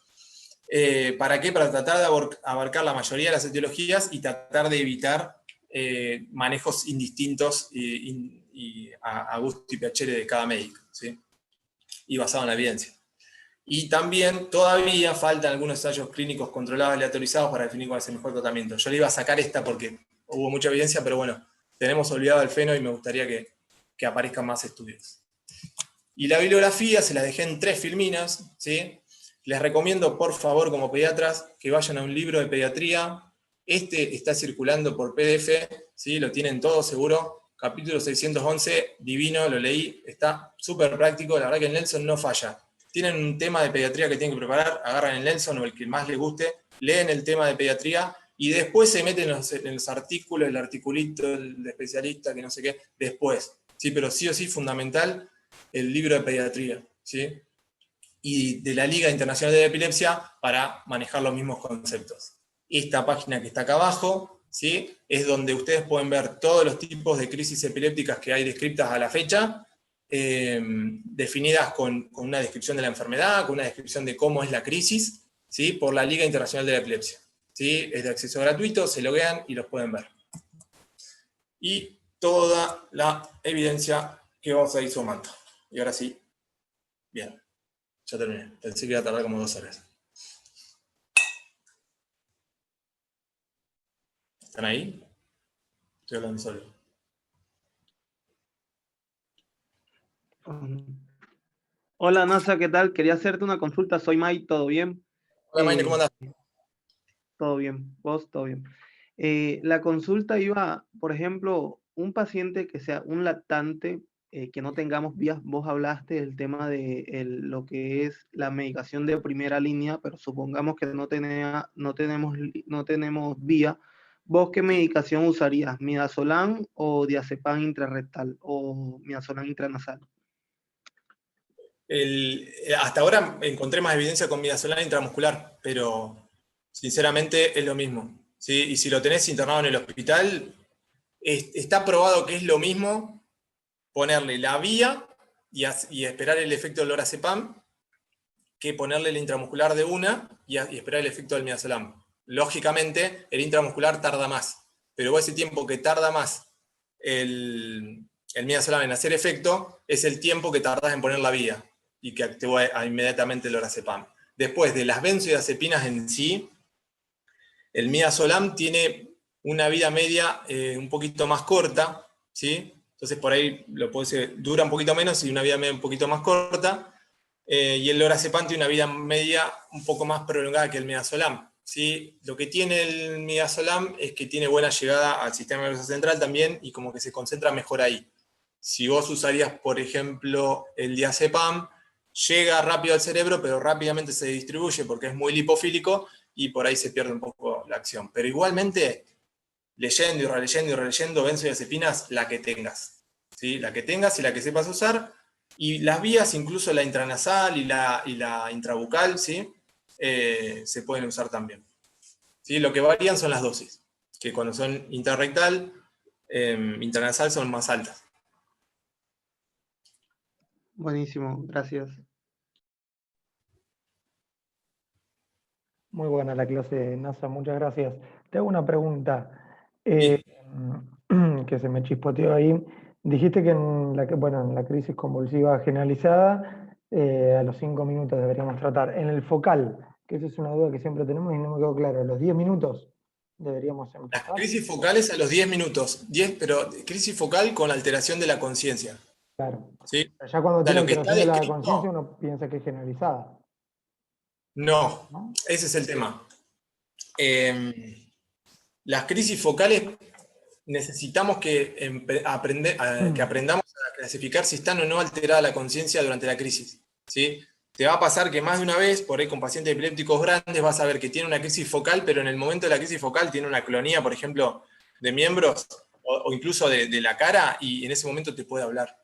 ¿Para qué? Para tratar de abarcar la mayoría de las etiologías y tratar de evitar manejos indistintos y a gusto y piacere de cada médico, ¿sí? Y basado en la evidencia. Y también todavía faltan algunos ensayos clínicos controlados aleatorizados para definir cuál es el mejor tratamiento. Yo le iba a sacar esta porque hubo mucha evidencia, pero bueno, tenemos olvidado el feno y me gustaría que aparezcan más estudios. Y la bibliografía se la dejé en 3 filminas, ¿sí? Les recomiendo, por favor, como pediatras, que vayan a un libro de pediatría. Este está circulando por PDF, ¿sí? Lo tienen todos seguro. Capítulo 611, divino, lo leí, está súper práctico, la verdad que el Nelson no falla. Tienen un tema de pediatría que tienen que preparar, agarran el Nelson o el que más les guste, leen el tema de pediatría y después se meten en los artículos, el articulito, el especialista, que no sé qué, después. ¿Sí? Pero sí o sí fundamental el libro de pediatría, ¿sí? Y de la Liga Internacional de Epilepsia para manejar los mismos conceptos. Esta página que está acá abajo, ¿sí? Es donde ustedes pueden ver todos los tipos de crisis epilépticas que hay descritas a la fecha, definidas con una descripción de la enfermedad, con una descripción de cómo es la crisis, ¿sí? Por la Liga Internacional de la Epilepsia, ¿sí? Es de acceso gratuito, se loguean y los pueden ver. Y toda la evidencia que vamos a ir sumando. Y ahora sí, bien, ya terminé. Pensé que iba a tardar como 2 horas. ¿Están ahí? Estoy hablando solo. Hola Nasa, ¿qué tal? Quería hacerte una consulta, soy May, ¿todo bien? Hola Maine, ¿cómo andás? Todo bien, vos, todo bien. La consulta iba, por ejemplo, un paciente que sea un lactante, que no tengamos vías, vos hablaste del tema de lo que es la medicación de primera línea, pero supongamos que no tenemos vía. ¿Vos qué medicación usarías? ¿Midazolam o diazepam intrarrectal o midazolam intranasal? Hasta ahora encontré más evidencia con midazolam intramuscular, pero sinceramente es lo mismo, ¿sí? Y si lo tenés internado en el hospital, está probado que es lo mismo ponerle la vía y esperar el efecto del lorazepam que ponerle el intramuscular de una y esperar el efecto del midazolam. Lógicamente, el intramuscular tarda más, pero ese tiempo que tarda más el midazolam en hacer efecto es el tiempo que tardás en poner la vía y que actúa inmediatamente el lorazepam. Después de las benzodiazepinas en sí, el midazolam tiene una vida media un poquito más corta, ¿sí? Entonces por ahí dura un poquito menos y una vida media un poquito más corta, y el lorazepam tiene una vida media un poco más prolongada que el midazolam, ¿sí? Lo que tiene el midazolam es que tiene buena llegada al sistema nervioso central también y como que se concentra mejor ahí. Si vos usarías, por ejemplo, el diazepam, llega rápido al cerebro, pero rápidamente se distribuye porque es muy lipofílico y por ahí se pierde un poco la acción. Pero igualmente, leyendo y releyendo benzodiazepinas, la que tengas, ¿sí? La que tengas y la que sepas usar. Y las vías, incluso la intranasal y la intrabucal, ¿sí? Se pueden usar también, ¿sí? Lo que varían son las dosis, que cuando son intrarrectal, intranasal son más altas. Buenísimo, gracias. Muy buena la clase, Nasa, muchas gracias. Te hago una pregunta Sí. que se me chispoteó ahí. Dijiste que en la crisis convulsiva generalizada, a los 5 minutos deberíamos tratar. En el focal, que esa es una duda que siempre tenemos y no me quedó claro, a los 10 minutos deberíamos Las empezar. crisis focales a los 10 minutos, pero crisis focal con alteración de la conciencia. Claro. ¿Sí? Ya cuando tiene Lo que está alteración de la descrito, conciencia uno piensa que es generalizada. no, ¿No? ese es el tema. Las crisis focales necesitamos que aprendamos a clasificar si están o no alterada la conciencia durante la crisis, ¿sí? Te va a pasar que más de una vez, por ahí con pacientes epilépticos grandes, vas a ver que tiene una crisis focal, pero en el momento de la crisis focal tiene una clonía, por ejemplo, de miembros o incluso de la cara, y en ese momento te puede hablar,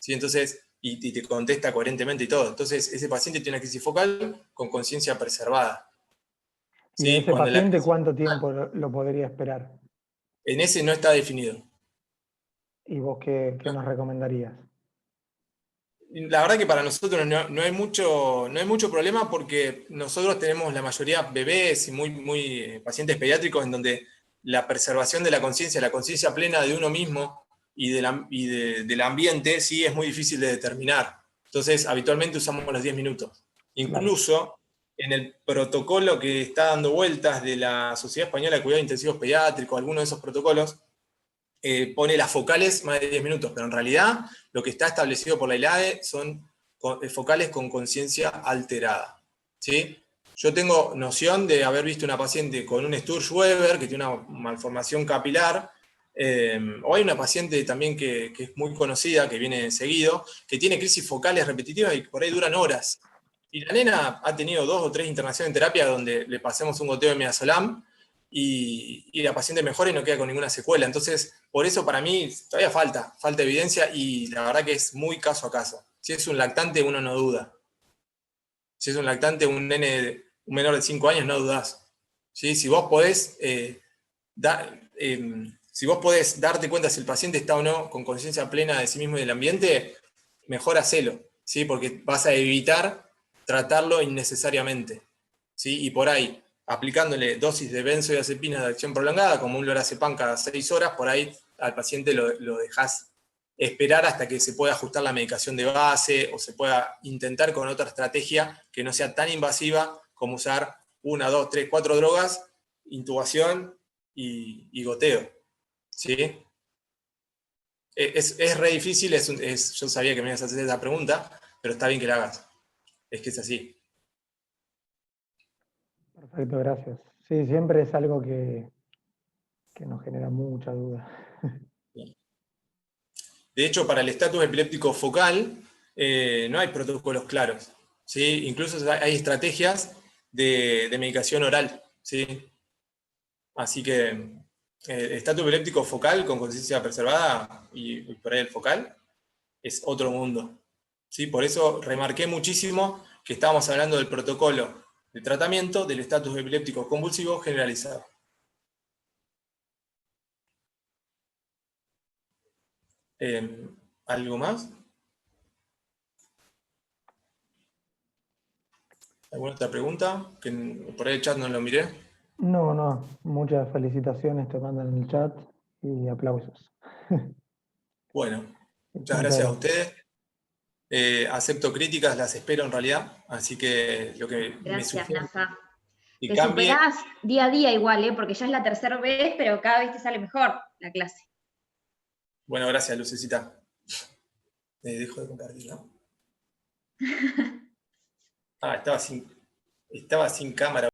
¿sí? Entonces, y te contesta coherentemente y todo. Entonces, ese paciente tiene una crisis focal con conciencia preservada. ¿Y ¿Sí? ese paciente cuánto tiempo lo podría esperar? En ese no está definido. ¿Y vos qué nos recomendarías? La verdad que para nosotros no hay mucho problema porque nosotros tenemos la mayoría bebés y muy pacientes pediátricos en donde la preservación de la conciencia plena de uno mismo y del ambiente sí es muy difícil de determinar. Entonces habitualmente usamos los 10 minutos. Incluso en el protocolo que está dando vueltas de la Sociedad Española de Cuidados Intensivos Pediátricos, alguno de esos protocolos, pone las focales más de 10 minutos, pero en realidad lo que está establecido por la ILAE son focales con conciencia alterada, ¿sí? Yo tengo noción de haber visto una paciente con un Sturge-Weber que tiene una malformación capilar, o hay una paciente también que es muy conocida, que viene seguido, que tiene crisis focales repetitivas y por ahí duran horas. Y la nena ha tenido 2 o 3 internaciones en terapia donde le pasemos un goteo de midazolam, y la paciente mejora y no queda con ninguna secuela. Entonces, por eso para mí todavía falta evidencia y la verdad que es muy caso a caso. Si es un lactante, uno no duda. Si es un lactante, un menor de 5 años, no dudás. ¿Sí? Si vos podés darte cuenta si el paciente está o no con conciencia plena de sí mismo y del ambiente, mejor hacelo, ¿sí? Porque vas a evitar tratarlo innecesariamente, ¿sí? Y por ahí, aplicándole dosis de benzodiazepina de acción prolongada, como un lorazepam cada 6 horas, por ahí al paciente lo dejás esperar hasta que se pueda ajustar la medicación de base o se pueda intentar con otra estrategia que no sea tan invasiva como usar 1, 2, 3, 4 drogas, intubación y goteo, ¿sí? Es re difícil, yo sabía que me ibas a hacer esa pregunta, pero está bien que la hagas. Es que es así. Perfecto, gracias. Sí, siempre es algo que nos genera mucha duda. De hecho, para el estatus epiléptico focal no hay protocolos claros, ¿sí? Incluso hay estrategias de medicación oral, ¿sí? Así que estatus epiléptico focal con conciencia preservada y por ahí el focal es otro mundo, ¿sí? Por eso remarqué muchísimo que estábamos hablando del protocolo de tratamiento del estatus epiléptico convulsivo generalizado. ¿Algo más? ¿Alguna otra pregunta? Que por ahí el chat no lo miré. No, muchas felicitaciones te mandan en el chat y aplausos. Bueno, muchas gracias a ustedes. Acepto críticas, las espero en realidad, así que lo que me Gracias, sugiero Nafa. que Te cambie. superás día a día igual, porque ya es la tercera vez, pero cada vez te sale mejor la clase. Bueno, gracias, Lucecita. Dejo de compartir, ¿no? Estaba sin cámara.